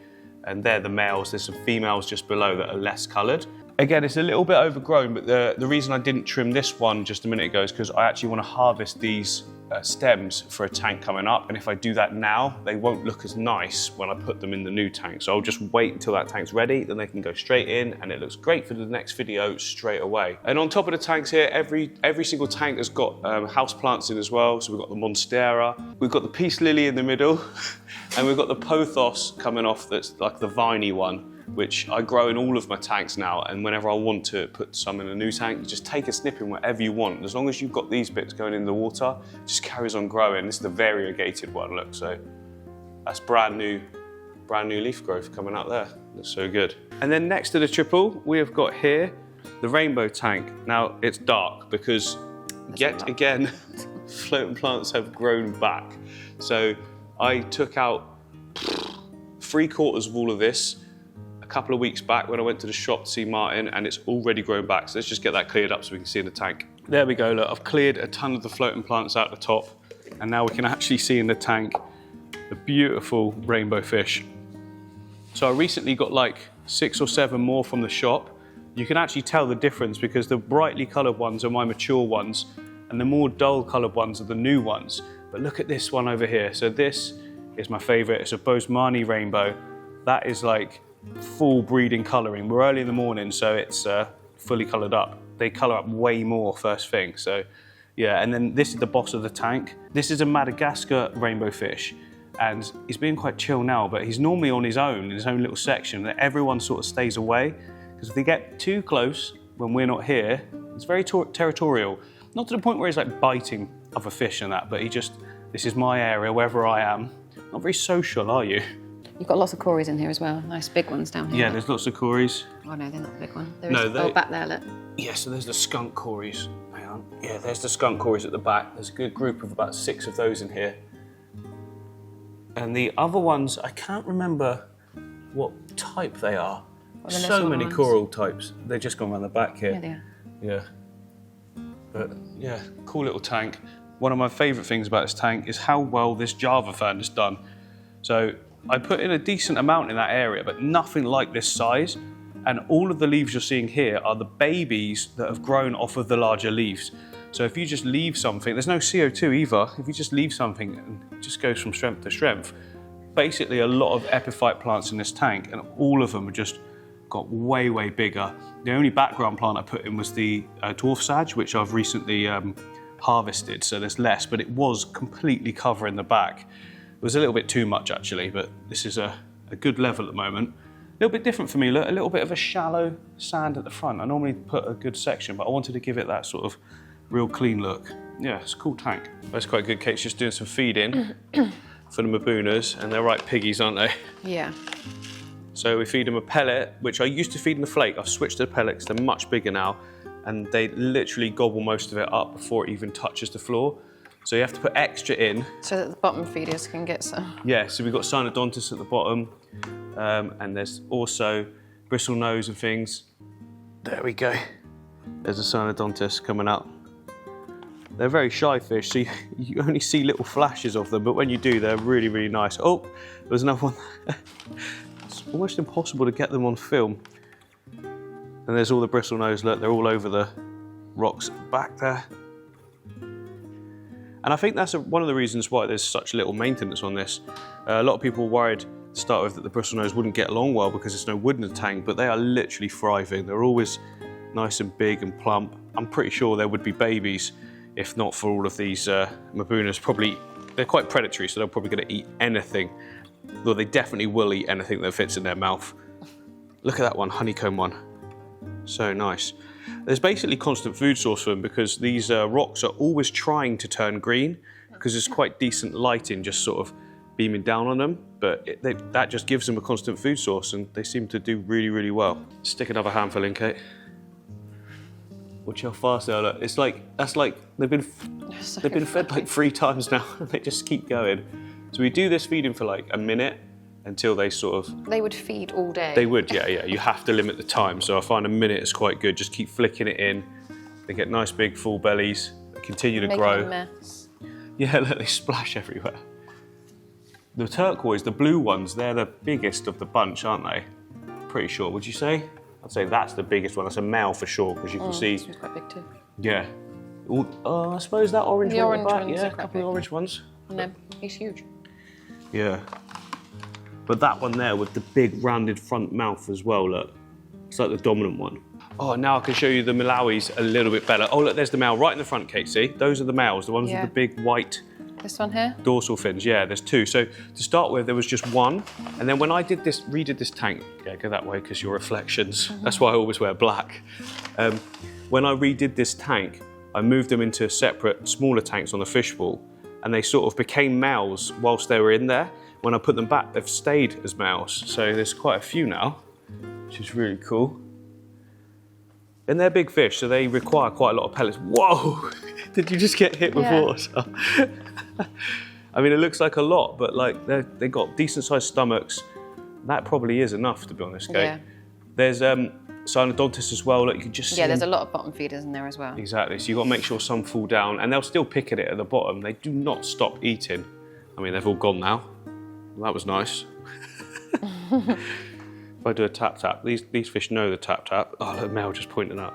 and they're the males. There's some females just below that are less coloured. Again, it's a little bit overgrown, but the reason I didn't trim this one just a minute ago is because I actually want to harvest these stems for a tank coming up, and if I do that now, they won't look as nice when I put them in the new tank. So I'll just wait until that tank's ready, then they can go straight in, and it looks great for the next video straight away. And on top of the tanks here, every single tank has got house plants in as well. So we've got the Monstera, we've got the Peace Lily in the middle, and we've got the Pothos coming off that's like the viney one, which I grow in all of my tanks now, and whenever I want to put some in a new tank, you just take a snip in whatever you want. As long as you've got these bits going in the water, it just carries on growing. This is the variegated one, look, so that's brand new leaf growth coming out there. Looks so good. And then next to the triple, we have got here the rainbow tank. Now it's dark because yet again, floating plants have grown back. So I took out 3/4 of all of this a couple of weeks back when I went to the shop to see Martin, and it's already grown back. So let's just get that cleared up so we can see in the tank. There we go, look, I've cleared a ton of the floating plants out the top, and now we can actually see in the tank the beautiful rainbow fish. So I recently got like 6 or 7 more from the shop. You can actually tell the difference because the brightly coloured ones are my mature ones, and the more dull coloured ones are the new ones. But look at this one over here. So this is my favourite, it's a Bosemani rainbow. That is like full breeding colouring. We're early in the morning, so it's fully coloured up. They colour up way more first thing, so yeah. And then this is the boss of the tank. This is a Madagascar rainbow fish, and he's being quite chill now, but he's normally on his own, in his own little section, that everyone sort of stays away, because if they get too close when we're not here, it's very territorial. Not to the point where he's like biting other fish and that, but this is my area, wherever I am. Not very social, are you?
You've got lots of cories in here as well. Nice big ones down here.
Yeah, there's lots of cories.
Oh no, they're not the big one.
No,
back there, look.
Yeah, so there's the skunk cories. Hang on. Yeah, there's the skunk cories at the back. There's a good group of about 6 of those in here. And the other ones, I can't remember what type they are. So many coral types. They've just gone around the back here.
Yeah, they are.
Yeah. But yeah, cool little tank. One of my favourite things about this tank is how well this Java fern is done. So I put in a decent amount in that area, but nothing like this size. And all of the leaves you're seeing here are the babies that have grown off of the larger leaves. So if you just leave something, there's no CO2 either. If you just leave something, it just goes from strength to strength. Basically a lot of epiphyte plants in this tank, and all of them have just got way, way bigger. The only background plant I put in was the dwarf sage, which I've recently harvested, so there's less, but it was completely covering the back. It was a little bit too much actually, but this is a good level at the moment. A little bit different for me, look, a little bit of a shallow sand at the front. I normally put a good section, but I wanted to give it that sort of real clean look. Yeah, it's a cool tank. That's quite good. Kate's just doing some feeding for the Mabunas, and they're right piggies, aren't they?
Yeah.
So we feed them a pellet, which I used to feed them a flake. I've switched to the pellet because they're much bigger now, and they literally gobble most of it up before it even touches the floor. So you have to put extra in. So
that the bottom feeders can get some.
Yeah, so we've got Cynodontis at the bottom, and there's also bristlenose and things. There we go. There's a Cynodontis coming up. They're very shy fish, so you only see little flashes of them, but when you do, they're really, really nice. Oh, there's another one. It's almost impossible to get them on film. And there's all the bristlenose, look, they're all over the rocks back there. And I think that's one of the reasons why there's such little maintenance on this. A lot of people were worried to start with that the bristlenose wouldn't get along well because there's no wood in the tank, but they are literally thriving. They're always nice and big and plump. I'm pretty sure there would be babies if not for all of these Mabunas. Probably, they're quite predatory, so they're probably going to eat anything. Well, they definitely will eat anything that fits in their mouth. Look at that one, honeycomb one. So nice. There's basically constant food source for them because these rocks are always trying to turn green because there's quite decent lighting just sort of beaming down on them, but that just gives them a constant food source and they seem to do really, really well. Stick another handful in, Kate. Watch how fast they are. Look, it's like, that's like, they've been fed like 3 times now and they just keep going. So we do this feeding for like a minute until they sort of...
They would feed all day.
They would, yeah. You have to limit the time. So I find a minute is quite good. Just keep flicking it in. They get nice big full bellies. They continue to grow.
Making a mess.
Yeah, look, they splash everywhere. The turquoise, the blue ones, they're the biggest of the bunch, aren't they? Pretty sure, would you say? I'd say that's the biggest one. That's a male for sure, because you can see...
It's quite big too.
Yeah. I suppose that orange one.
The orange ones.
Yeah, a couple of orange ones.
And then he's huge.
Yeah. But that one there with the big rounded front mouth as well, look. It's like the dominant one. Oh, now I can show you the Malawis a little bit better. Oh, look, there's the male right in the front, Kate, see? Those are the males, the ones with the big white...
This one here?
Dorsal fins, yeah, there's 2. So to start with, there was just 1. And then when I redid this tank, yeah, go that way because your reflections, that's why I always wear black. When I redid this tank, I moved them into separate, smaller tanks on the fishbowl, and they sort of became males whilst they were in there. When I put them back, they've stayed as males. So there's quite a few now, which is really cool. And they're big fish, so they require quite a lot of pellets. Whoa! Did you just get hit with water? I mean, it looks like a lot, but like they've got decent sized stomachs. That probably is enough, to be honest, Kate. Yeah. There's Cyanodontis as well. Look, you can just see
there's a lot of bottom feeders in there as well.
Exactly. So you've got to make sure some fall down, and they'll still pick at it at the bottom. They do not stop eating. I mean, they've all gone now. Well, that was nice. If I do a tap tap, these fish know the tap tap. Oh, the male just pointing up.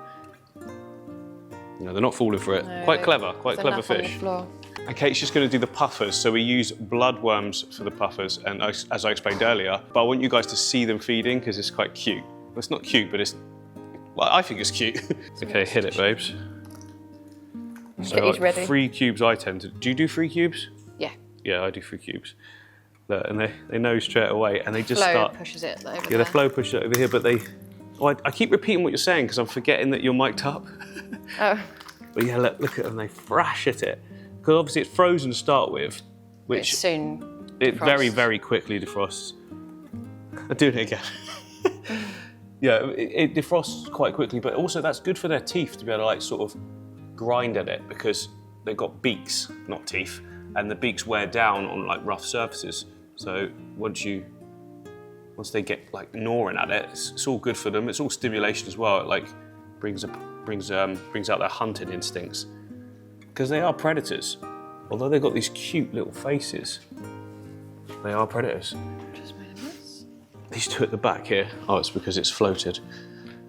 No, they're not falling for it.
No,
quite clever fish.
On the floor.
And Kate's just going to do the puffers. So we use bloodworms for the puffers, and as I explained earlier, but I want you guys to see them feeding because it's quite cute. Well, it's not cute, but well, I think it's cute. Okay, hit it, babes. So
he's ready.
3 cubes I tend to... Do you do 3 cubes?
Yeah.
Yeah, I do 3 cubes. Look, and they know straight away, and they just
start... pushes it over there.
Yeah, the flow pushes it over here, but they... Oh, I keep repeating what you're saying because I'm forgetting that you're mic'd up.
Oh.
But yeah, look at them, they thrash at it. Because obviously it's frozen to start with, which...
It
very, very quickly defrosts. I'm doing it again. Yeah, it defrosts quite quickly, but also that's good for their teeth to be able to like sort of grind at it because they've got beaks, not teeth, and the beaks wear down on like rough surfaces. So once they get like gnawing at it, it's all good for them. It's all stimulation as well. It like brings out their hunting instincts because they are predators. Although they've got these cute little faces, they are predators.
Just made a mess.
These 2 at the back here. Oh, it's because it's floated.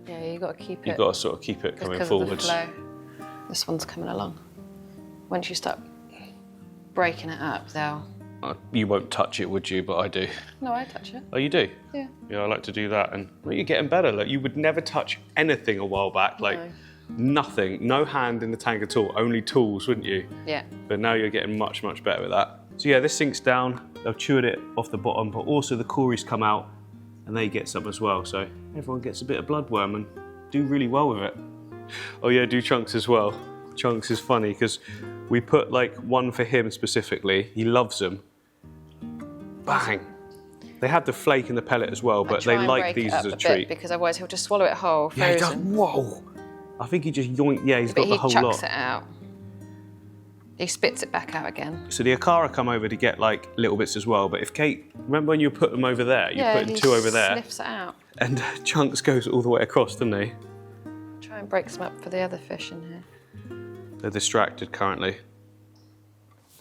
Yeah, you got to keep it.
You've got to sort of keep it coming forwards.
Of the flow. This one's coming along. Once you start breaking it up, they'll...
You won't touch it, would you? But I do.
No, I touch it.
Oh, you do?
Yeah.
Yeah, I like to do that. And well, you're getting better. Like, you would never touch anything a while back. Like, nothing. No hand in the tank at all. Only tools, wouldn't you?
Yeah.
But now you're getting much, much better with that. So yeah, this sinks down. They'll chew at it off the bottom, but also the cories come out and they get some as well. So everyone gets a bit of bloodworm and do really well with it. Oh yeah, do Chunks as well. Chunks is funny because we put like 1 for him specifically. He loves them. Bang! They had the flake and the pellet as well, but they like these as a treat.
Because otherwise he'll just swallow it whole, frozen.
Yeah, he does. Whoa! I think he just yoinked. Yeah, he's got the whole lot.
But he chucks it out. He spits it back out again.
So the Akara come over to get like little bits as well. But if Kate, remember when you put them over there? You put 2 over there.
Sniffs it out.
And Chunks goes all the way across, doesn't he?
Try and break some up for the other fish in here.
They're distracted currently.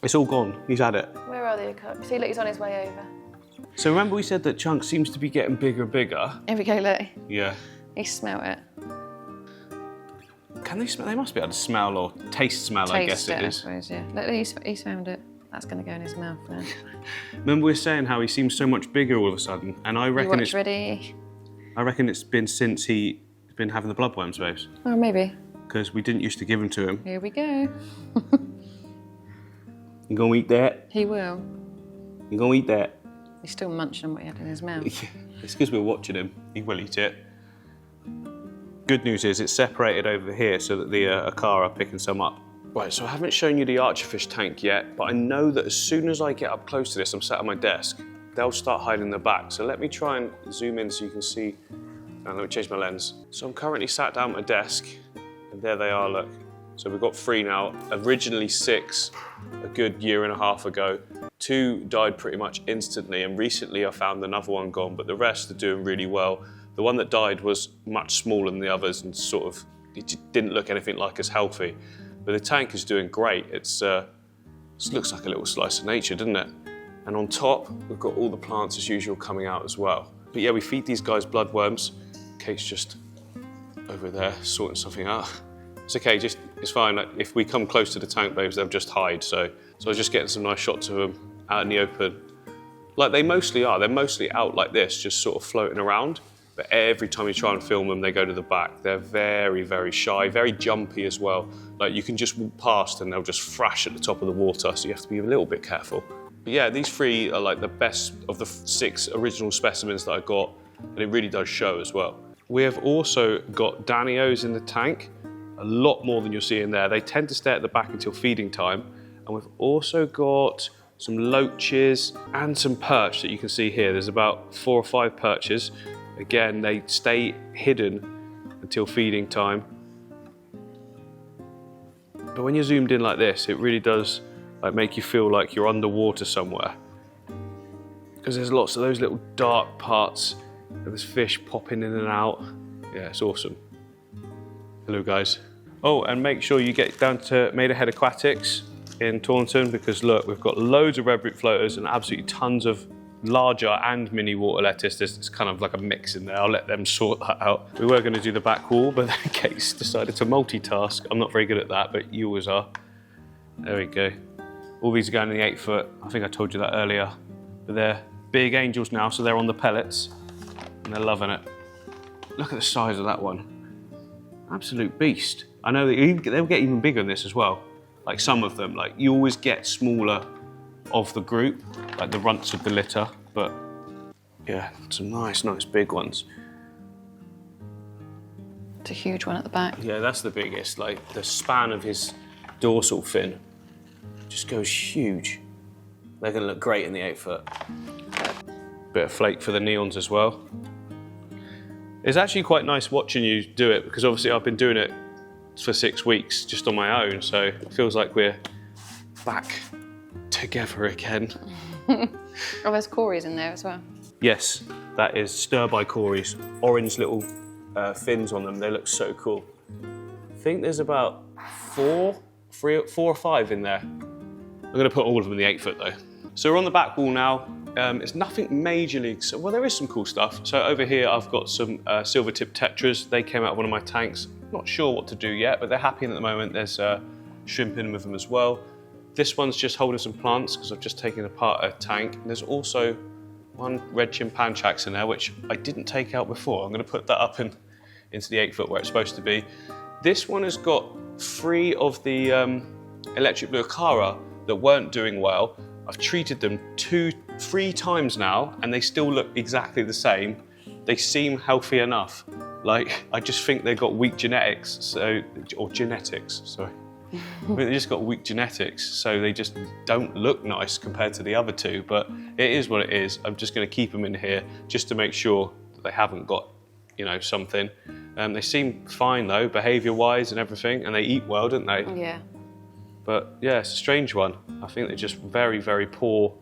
It's all gone. He's had it.
Where are the Akara? See, look, he's on his way over.
So remember we said that Chunks seems to be getting bigger and bigger?
Here we go, look.
Yeah.
He smelt it.
can they smell? They must be able to smell or smell, I guess it is.
I suppose, yeah. Look, he's found it. That's going to go in his mouth now.
Remember we were saying how he seems so much bigger all of a sudden, and I reckon it's
ready.
I reckon it's been since he's been having the bloodworms, babes.
Oh, maybe.
Because we didn't used to give them to him.
Here we go.
You gonna eat that?
He will.
You gonna eat that?
He's still munching on what he had in his mouth.
It's because we're watching him. He will eat it. Good news is it's separated over here so that the Aquaria are picking some up. Right, so I haven't shown you the archerfish tank yet, but I know that as soon as I get up close to this, I'm sat at my desk, they'll start hiding in the back. So let me try and zoom in so you can see. Let me change my lens. So I'm currently sat down at my desk, and there they are, look. So we've got 3 now, originally 6 a good year and a half ago. 2 died pretty much instantly, and recently I found another one gone, but the rest are doing really well. The one that died was much smaller than the others and sort of, it didn't look anything like as healthy. But the tank is doing great. It looks like a little slice of nature, doesn't it? And on top, we've got all the plants as usual coming out as well. But yeah, we feed these guys bloodworms. Kate's just over there sorting something out. It's okay, it's fine. Like, if we come close to the tank, babes, they'll just hide. So I was just getting some nice shots of them out in the open. Like they mostly are. They're mostly out like this, just sort of floating around. But every time you try and film them, they go to the back. They're very, very shy, very jumpy as well. Like you can just walk past and they'll just thrash at the top of the water, so you have to be a little bit careful. But yeah, these 3 are like the best of the 6 original specimens that I got, and it really does show as well. We have also got Danios in the tank, a lot more than you'll see in there. They tend to stay at the back until feeding time. And we've also got some loaches and some perch that you can see here. There's about 4 or 5 perches. Again, they stay hidden until feeding time. But when you're zoomed in like this, it really does like make you feel like you're underwater somewhere. Because there's lots of those little dark parts and there's fish popping in and out. Yeah, it's awesome. Hello guys. Oh, and make sure you get down to Made Ahead Aquatics in Taunton, because look, we've got loads of red root floaters and absolutely tons of larger and mini water lettuce. It's kind of like a mix in there. I'll let them sort that out. We were going to do the back wall, but then Kate's decided to multitask. I'm not very good at that, but you always are. There we go. All these are going in the 8 foot. I think I told you that earlier. But they're big angels now, so they're on the pellets and they're loving it. Look at the size of that one. Absolute beast. I know they'll get even bigger than this as well. Like some of them, like you always get smaller of the group, like the runts of the litter, but yeah, some nice big ones.
It's a huge one at the back.
Yeah, that's the biggest. Like the span of his dorsal fin just goes huge. They're gonna look great in the 8 foot. Bit of flake for the neons as well. It's actually quite nice watching you do it, because obviously I've been doing it for 6 weeks just on my own, so it feels like we're back together again.
Oh, there's cories in there as well. Yes,
that is stir-by cories. Orange little fins on them. They look so cool. I think there's about 4 or 5 in there. I'm going to put all of them in the 8 foot though. So we're on the back wall now. It's nothing majorly, well, there is some cool stuff. So over here I've got some silver tip tetras. They came out of one of my tanks. Not sure what to do yet, but they're happy at the moment. There's shrimp in with them as well. This one's just holding some plants because I've just taken apart a tank. And there's also one red chimpanchax in there, which I didn't take out before. I'm going to put that up into the 8 foot where it's supposed to be. This one has got 3 of the electric blue Aquaria that weren't doing well. I've treated them 3 times now, and they still look exactly the same. They seem healthy enough. Like, I just think they've got weak genetics, or genetics, sorry. They just got weak genetics, so they just don't look nice compared to the other 2, but it is what it is. I'm just gonna keep them in here just to make sure that they haven't got, you know, something. They seem fine though, behavior-wise and everything, and they eat well, don't they?
Yeah.
But yeah, it's a strange one. I think they're just very, very poor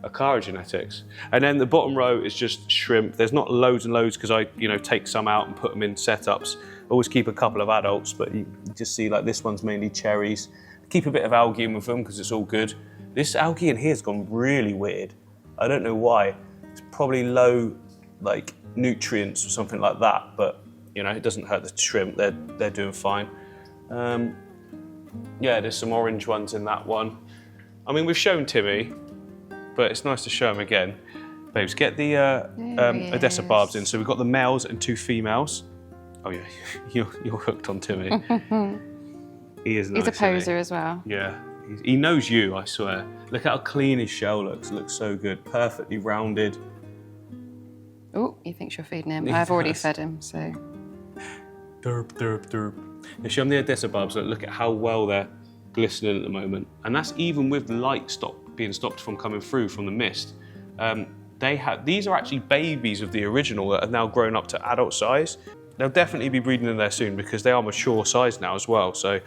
Aquaria genetics. And then the bottom row is just shrimp. There's not loads and loads because I, you know, take some out and put them in setups. I always keep a couple of adults, but you just see like this one's mainly cherries. Keep a bit of algae in with them because it's all good. This algae in here has gone really weird. I don't know why. It's probably low like nutrients or something like that, but you know, it doesn't hurt the shrimp. They're doing fine. Yeah, there's some orange ones in that one. I mean, we've shown Timmy, but it's nice to show him again. Babes, get the Odessa barbs in. So we've got the males and 2 females. Oh yeah, you're hooked on Timmy. He is nice.
He's a poser as well.
Yeah, he knows you, I swear. Look how clean his shell looks. It looks so good, perfectly rounded.
Oh, he thinks you're feeding him. I've already fed him, so.
Derp, derp, derp. Now show them the Odessa barbs. Look at how well they're glistening at the moment. And that's even with the light being stopped from coming through from the mist. These are actually babies of the original that have now grown up to adult size. They'll definitely be breeding in there soon because they are mature size now as well. So,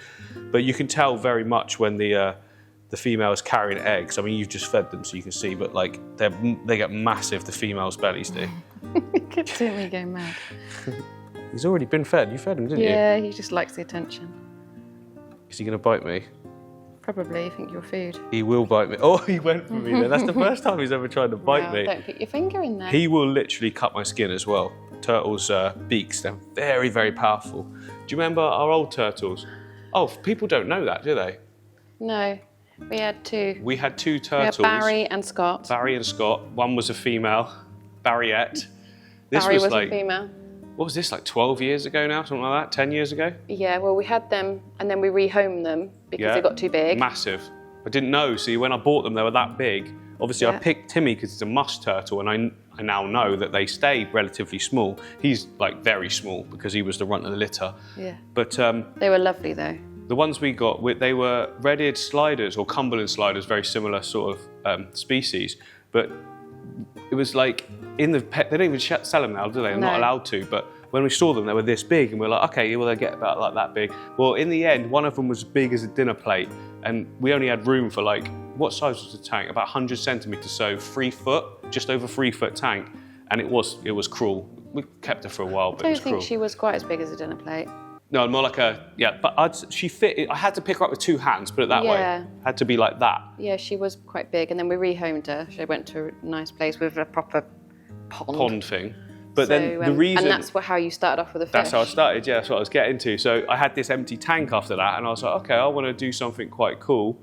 but you can tell very much when the female is carrying eggs. I mean, you've just fed them so you can see, but like they get massive, the females' bellies do.
Look at Timmy go mad.
He's already been fed. You fed him, didn't you?
Yeah, he just likes the attention.
Is he going to bite me?
Probably, you think you're food.
He will bite me. Oh, he went for me there. That's the first time he's ever tried to bite me.
Don't put your finger in there.
He will literally cut my skin as well. Turtles' beaks, they're very, very powerful. Do you remember our old turtles? Oh, people don't know that, do they?
No, we had 2.
We had 2 turtles.
We had Barry and Scott.
Barry and Scott. One was a female, Barriette.
Barry was a female.
What was this, like 12 years ago now, something like that, 10 years ago?
Yeah, well, we had them and then we rehomed them because they got too big.
Massive. I didn't know, see, when I bought them, they were that big. Obviously, I picked Timmy because it's a musk turtle, and I now know that they stay relatively small. He's like very small because he was the runt of the litter.
Yeah.
But
they were lovely though.
The ones we got, they were red-eared sliders or Cumberland sliders, very similar sort of species. But it was like in the pet, they don't even sell them now, do they? They're not allowed to. But when we saw them, they were this big, and we were like, okay, well, they get about like that big. Well, in the end, one of them was as big as a dinner plate, and we only had room for like, what size was the tank? About 100 centimeters, so 3 foot, just over 3 foot tank, and it was cruel. We kept her for a while, but it was cruel.
I don't think she was quite as big as a dinner plate.
No, more like but she fit. I had to pick her up with 2 hands, put it that way. Had to be like that.
Yeah, she was quite big, and then we rehomed her. She went to a nice place with a proper pond
Thing. But then the reason...
And that's how you started off with a fish.
That's how I started, yeah, that's what I was getting to. So I had this empty tank after that, and I was like, okay, I want to do something quite cool.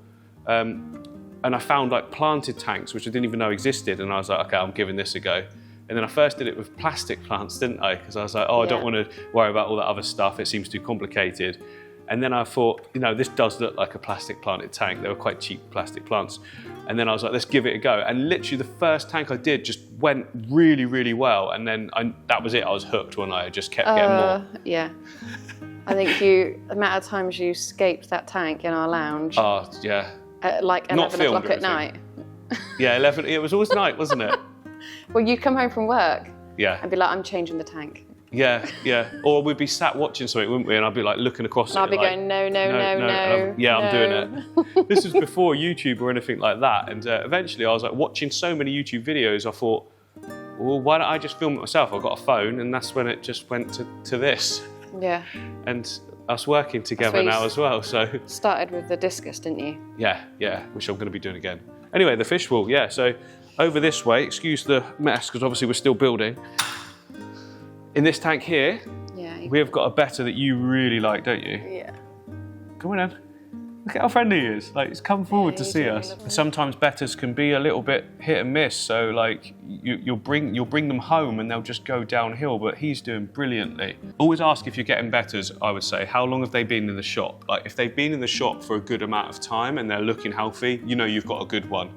And I found like planted tanks, which I didn't even know existed, and I was like, okay, I'm giving this a go. And then I first did it with plastic plants, didn't I? Because I was like, oh, I don't want to worry about all that other stuff. It seems too complicated. And then I thought, you know, this does look like a plastic planted tank. They were quite cheap plastic plants. And then I was like, let's give it a go. And literally the first tank I did just went really, really well. And then that was it. I was hooked when I just kept getting more.
Yeah. I think the amount of times you escaped that tank in our lounge.
Oh, yeah.
At like 11 o'clock at night.
Yeah, 11. It was always night, wasn't it?
Well, you'd come home from work.
Yeah.
And be like, I'm changing the tank.
Yeah, yeah. Or we'd be sat watching something, wouldn't we? And I'd be like looking across
and I'd be
like,
going, no.
I'm doing it. This was before YouTube or anything like that. And eventually I was like watching so many YouTube videos, I thought, well, why don't I just film it myself? I've got a phone, and that's when it just went to this.
Yeah.
And us working together now as well, so.
Started with the discus, didn't you?
Yeah, which I'm going to be doing again. Anyway, the fish wall, yeah. So over this way, excuse the mess, because obviously we're still building. In this tank here, we have got a betta that you really like, don't you?
Yeah.
Come on in. Look at how friendly he is. Like, he's come forward to see us. Lovely. Sometimes bettas can be a little bit hit and miss. So, like, you'll bring them home and they'll just go downhill. But he's doing brilliantly. Always ask if you're getting bettas. I would say, how long have they been in the shop? Like, if they've been in the shop for a good amount of time and they're looking healthy, you know you've got a good one.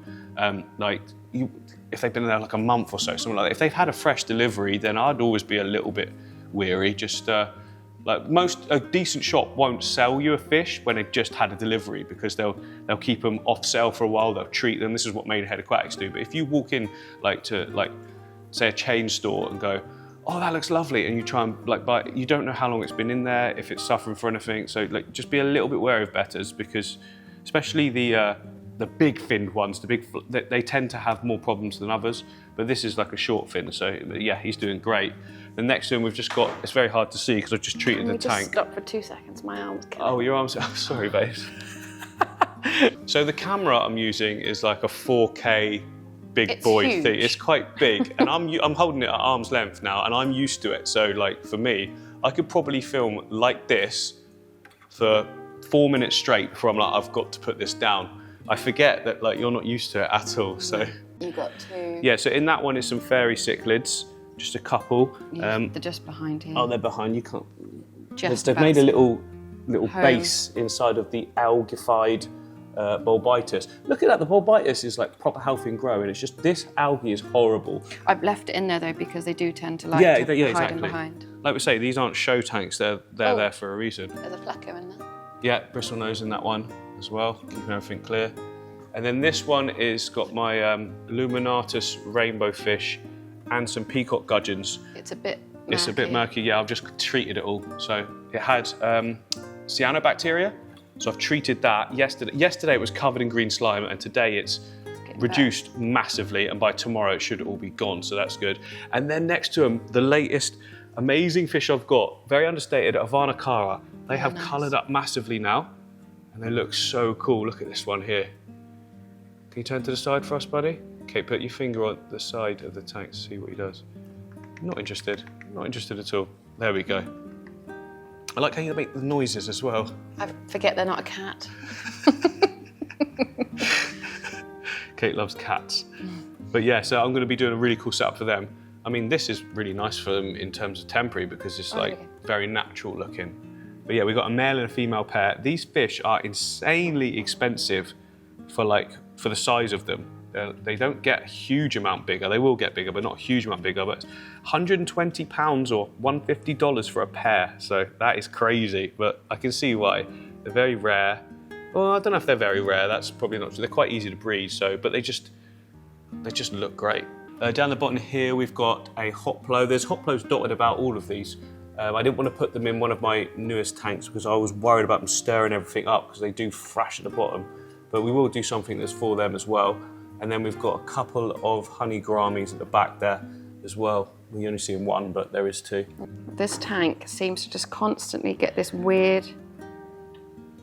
If they've been there like a month or so, something like that. If they've had a fresh delivery, then I'd always be a little bit weary. Just a decent shop won't sell you a fish when they've just had a delivery, because they'll keep them off sale for a while. They'll treat them. This is what Maidenhead Aquatics do. But if you walk in say a chain store and go, oh, that looks lovely, and you try and buy it, you don't know how long it's been in there, if it's suffering for anything. So just be a little bit wary of bettas, because especially the big finned ones, they tend to have more problems than others, but this is like a short fin, so yeah, he's doing great. The next one we've just got, it's very hard to see because I've just treated the tank.
Just stop for 2 seconds, my arm's killing.
Oh, your arm's, oh, sorry, babes. So the camera I'm using is like a 4K big boy thing. It's quite big, and I'm holding it at arm's length now, and I'm used to it. So like for me, I could probably film like this for 4 minutes straight before I'm like, I've got to put this down. I forget that like you're not used to it at all, so.
You got two.
Yeah, so in that one is some fairy cichlids, just a couple.
Yeah, they're just behind here.
Oh, they're behind, you can't.
Just
They've made a little
home.
base inside of the algified bulbitis. Look at that, the bulbitis is like proper healthy and growing. It's just, this algae is horrible.
I've left it in there though because they do tend to like to hide
exactly.
in behind.
Like we say, these aren't show tanks, they're there for a reason.
There's a flecker in there.
Yeah, bristle nose in that one as well, keeping everything clear. And then this one is got my Luminatus rainbow fish and some peacock gudgeons.
It's a bit murky.
It's a bit murky, yeah, I've just treated it all. So it had cyanobacteria, so I've treated that yesterday. Yesterday it was covered in green slime, and today it's reduced massively, and by tomorrow it should all be gone, so that's good. And then next to them, the latest amazing fish I've got, very understated, Avana cara. They have coloured up massively now, and they look so cool. Look at this one here. Can you turn to the side for us, buddy? Okay, put your finger on the side of the tank to see what he does. Not interested at all. There we go. I like how you make the noises as well.
I forget they're not a cat.
Kate loves cats. But yeah, so I'm gonna be doing a really cool setup for them. I mean, this is really nice for them in terms of temporary because it's like very natural looking. But yeah, we've got a male and a female pair. These fish are insanely expensive for the size of them. They don't get a huge amount bigger. They will get bigger, but not a huge amount bigger. But £120 or $150 for a pair. So that is crazy, but I can see why. They're very rare. Well, I don't know if they're very rare. That's probably not true. They're quite easy to breed, but they just look great. Down the bottom here, we've got a hoplo. There's hoplos dotted about all of these. I didn't want to put them in one of my newest tanks because I was worried about them stirring everything up because they do thrash at the bottom. But we will do something that's for them as well. And then we've got a couple of honey gouramis at the back there as well. We only see one, but there is two.
This tank seems to just constantly get this weird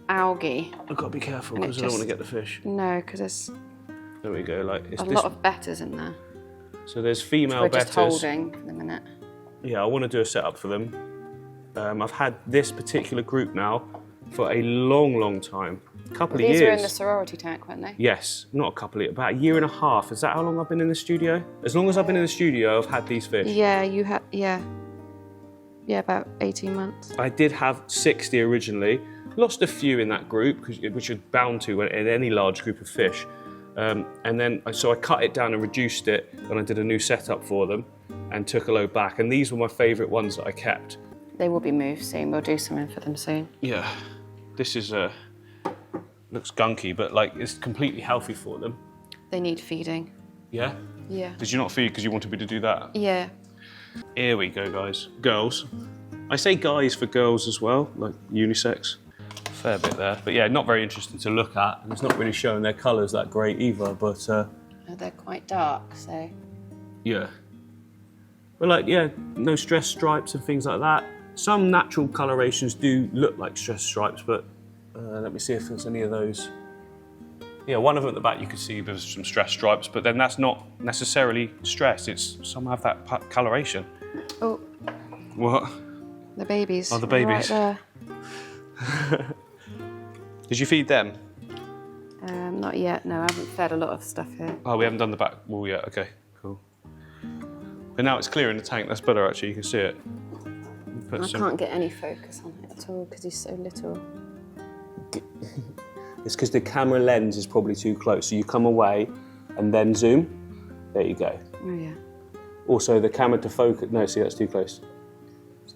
algae.
I've got to be careful because I don't want to get the fish.
No, because there's
there we go. Like
a lot of betters in there.
So there's female
We're
betters.
just holding for the minute.
Yeah, I want to do a setup for them. I've had this particular group now for a long, long time. A couple of years.
These were in the sorority tank, weren't they?
Yes, not a couple of, about a year and a half. Is that how long I've been in the studio? As long as I've been in the studio, I've had these fish.
Yeah, you had, yeah, about 18 months.
I did have 60 originally. Lost a few in that group, which you're bound to in any large group of fish. And then, so I cut it down and reduced it when I did a new setup for them and took a load back. And these were my favourite ones that I kept.
They will be moved soon. We'll do something for them soon.
Yeah, this is looks gunky, but like it's completely healthy for them.
They need feeding.
Yeah?
Yeah.
Did you not feed because you wanted me to do that?
Yeah.
Here we go, guys. Girls. I say guys for girls as well, like unisex. Fair bit there. But yeah, not very interesting to look at. And it's not really showing their colours that great either, but...
They're quite dark, so...
Yeah. But like, yeah, no stress stripes and things like that. Some natural colorations do look like stress stripes, but let me see if there's any of those. Yeah, one of them at the back you could see there's some stress stripes, but then that's not necessarily stress. It's some have that coloration.
Oh.
What?
The babies.
Oh, the babies.
Right there.
Did you feed them?
Not yet, no. I haven't fed a lot of stuff here.
Oh, we haven't done the back wall yet. Okay, cool. But now it's clear in the tank. That's better, actually. You can see it.
I can't get any focus on it at all because he's so little.
It's because the camera lens is probably too close. So you come away and then zoom. There you go.
Oh, yeah.
Also, the camera to focus. No, see, that's too close.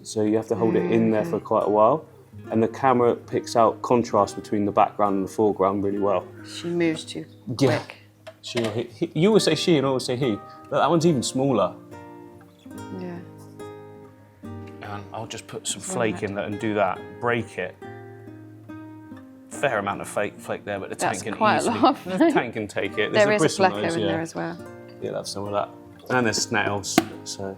So you have to hold it in there for quite a while. And the camera picks out contrast between the background and the foreground really well.
She moves too quick.
She or he. You always say she and I always say he. But that one's even smaller.
Yeah.
And I'll just put some flake in there and do that. Break it. Fair amount of flake there, but the tank can
quite
easily.
A lot.
The tank can take it.
There is a
bristle
flecker
nose,
in there as well.
Yeah, that's some of that. And there's snails, so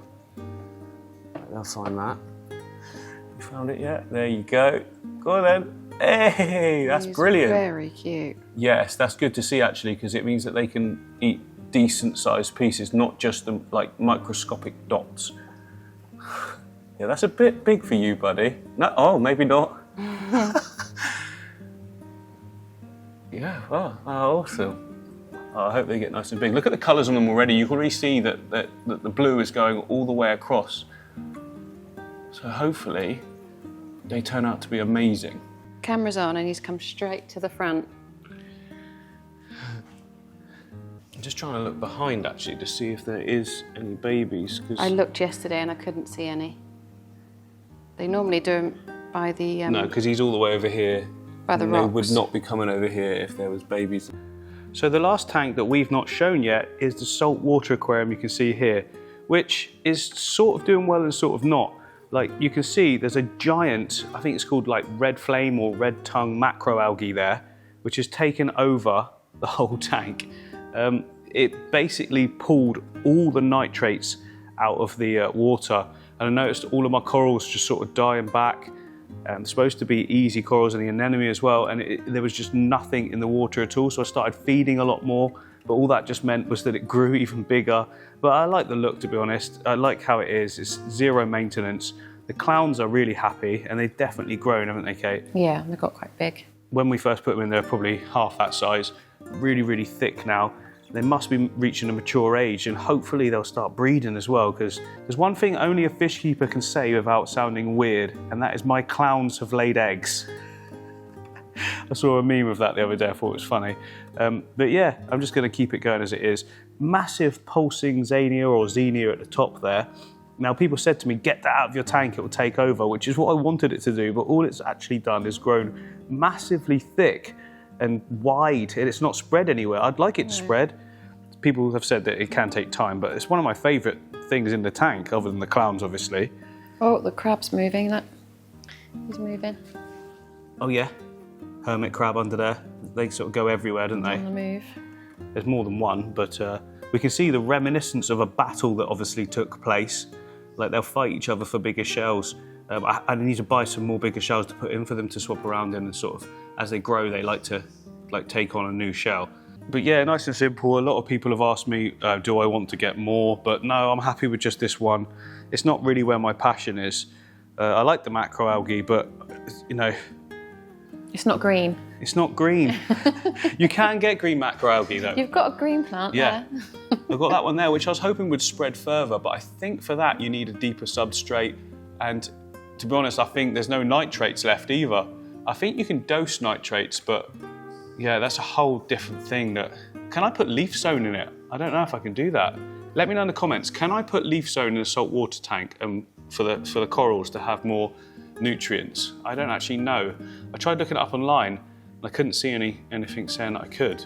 I'll find that. You found it yet? There you go. Go on then. Hey, that's brilliant.
Very cute.
Yes, that's good to see actually, because it means that they can eat decent sized pieces, not just the like microscopic dots. Yeah, that's a bit big for you, buddy. No, oh, maybe not. Yeah, oh, awesome. Oh, I hope they get nice and big. Look at the colours on them already. You can already see that the blue is going all the way across. So hopefully they turn out to be amazing.
Camera's on and he's come straight to the front.
I'm just trying to look behind actually to see if there is any babies.
I looked yesterday and I couldn't see any. They normally do them by the...
No, because he's all the way over here.
By the
and
rocks.
They would not be coming over here if there was babies. So the last tank that we've not shown yet is the saltwater aquarium you can see here, which is sort of doing well and sort of not. Like you can see there's a giant, I think it's called like red flame or red tongue macroalgae there, which has taken over the whole tank. It basically pulled all the nitrates out of the water, and I noticed all of my corals just sort of dying back. Supposed to be easy corals and the anemone as well, and there was just nothing in the water at all, so I started feeding a lot more, but all that just meant was that it grew even bigger. But I like the look, to be honest. I like how it is. It's zero maintenance. The clowns are really happy, and they've definitely grown, haven't they, Kate?
Yeah, they got quite big.
When we first put them in, they were probably half that size, really, really thick now. They must be reaching a mature age, and hopefully they'll start breeding as well, because there's one thing only a fish keeper can say without sounding weird, and that is my clowns have laid eggs. I saw a meme of that the other day, I thought it was funny. But yeah, I'm just going to keep it going as it is. Massive pulsing Xenia or Xenia at the top there. Now people said to me, get that out of your tank, it will take over, which is what I wanted it to do, but all it's actually done is grown massively thick and wide, and it's not spread anywhere. I'd like it to spread. People have said that it can take time, but it's one of my favourite things in the tank, other than the clowns, obviously.
Oh, the crab's moving. That he's moving.
Oh yeah, hermit crab under there. They sort of go everywhere, don't they?
On the move.
There's more than one, but we can see the reminiscence of a battle that obviously took place. Like they'll fight each other for bigger shells. I need to buy some more bigger shells to put in for them to swap around in, and sort of as they grow they like to take on a new shell. But yeah, nice and simple. A lot of people have asked me, do I want to get more? But no, I'm happy with just this one. It's not really where my passion is. I like the macroalgae, but you know,
It's not green.
it's not green. You can get green macroalgae though.
You've got a green plant
Yeah.
there.
I've got that one there, which I was hoping would spread further, but I think for that you need a deeper substrate, and to be honest, I think there's no nitrates left either. I think you can dose nitrates, but yeah, that's a whole different thing. Can I put leaf zone in it? I don't know if I can do that. Let me know in the comments, can I put leaf zone in a saltwater tank for the corals to have more nutrients? I don't actually know. I tried looking it up online, and I couldn't see anything saying that I could.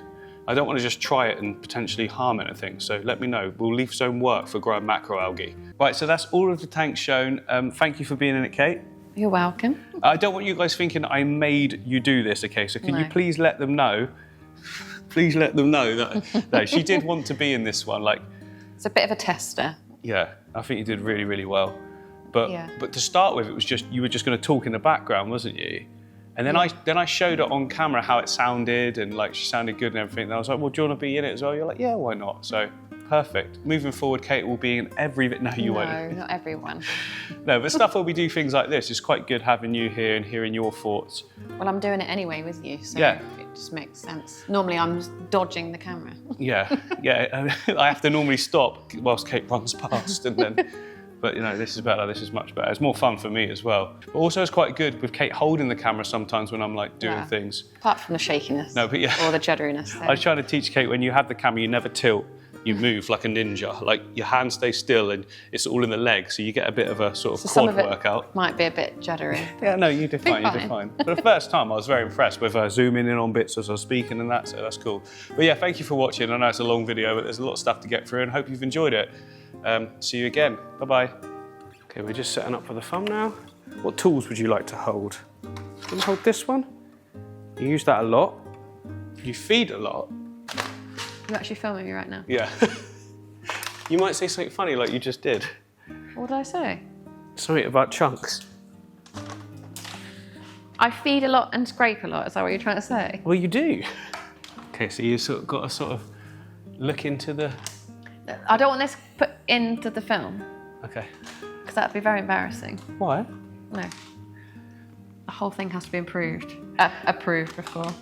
I don't want to just try it and potentially harm anything, so let me know. Will leaf zone work for growing macroalgae? Right, so that's all of the tanks shown. Thank you for being in it, Kate.
You're welcome.
I don't want you guys thinking I made you do this, okay? So can you please let them know? Please let them know that no, she did want to be in this one. Like,
It's a bit of a tester.
yeah, I think you did really, really well. But
Yeah.
but to start with, it was just you were just going to talk in the background, wasn't you? And then I showed her on camera how it sounded, and like she sounded good and everything. And I was like, well, do you want to be in it as well? You're like, yeah, why not? So perfect. Moving forward, Kate will be in every bit. No, you won't.
No, not everyone.
No, but stuff where we do things like this, it's quite good having you here and hearing your thoughts.
Well, I'm doing it anyway with you, so
Yeah.
it just makes sense. Normally, I'm just dodging the camera.
Yeah, yeah. I have to normally stop whilst Kate runs past, and then. But you know, this is better. This is much better. It's more fun for me as well. But also, it's quite good with Kate holding the camera sometimes when I'm like doing
Yeah.
things.
Apart from the shakiness.
No, but yeah.
Or the jitteriness.
I was trying to teach Kate, when you have the camera, you never tilt. You move like a ninja. Like your hands stay still, and it's all in the leg, so you get a bit of a sort of
some
quad
of it
workout.
Might be a bit jittery.
Yeah, no, you did fine. You did
fine.
fine. For the first time, I was very impressed with zooming in on bits as I was speaking and that. So that's cool. But yeah, thank you for watching. I know it's a long video, but there's a lot of stuff to get through, and hope you've enjoyed it. See you again. Bye bye. Okay, we're just setting up for the thumbnail. What tools would you like to hold? Can you hold this one? You use that a lot. You feed a lot.
You're actually filming me right now.
Yeah. You might say something funny like you just did.
What did I say?
Something about chunks.
I feed a lot and scrape a lot. Is that what you're trying to say?
Well, you do. Okay, so you sort of got to sort of look into the...
I don't want this put into the film,
Okay.
because that'd be very embarrassing.
Why?
No. The whole thing has to be approved before.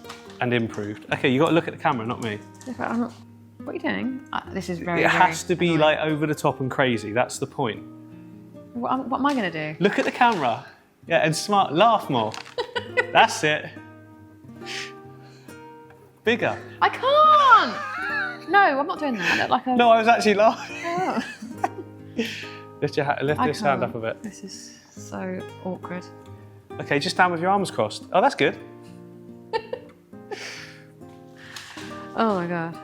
and improved. Okay, you got to look at the camera, not me.
Yeah, but I'm not... What are you doing? This is very,
It
very
has to be
annoying.
like over the top and crazy. That's the point.
What am I going to do?
Look at the camera. Yeah, and smart. Laugh more. That's it. Bigger.
I can't! No, I'm not doing that. I look like a...
No, I was actually laughing.
Oh.
Lift your hand up a bit.
This is so awkward.
Okay, just stand with your arms crossed. Oh, that's good.
Oh my God.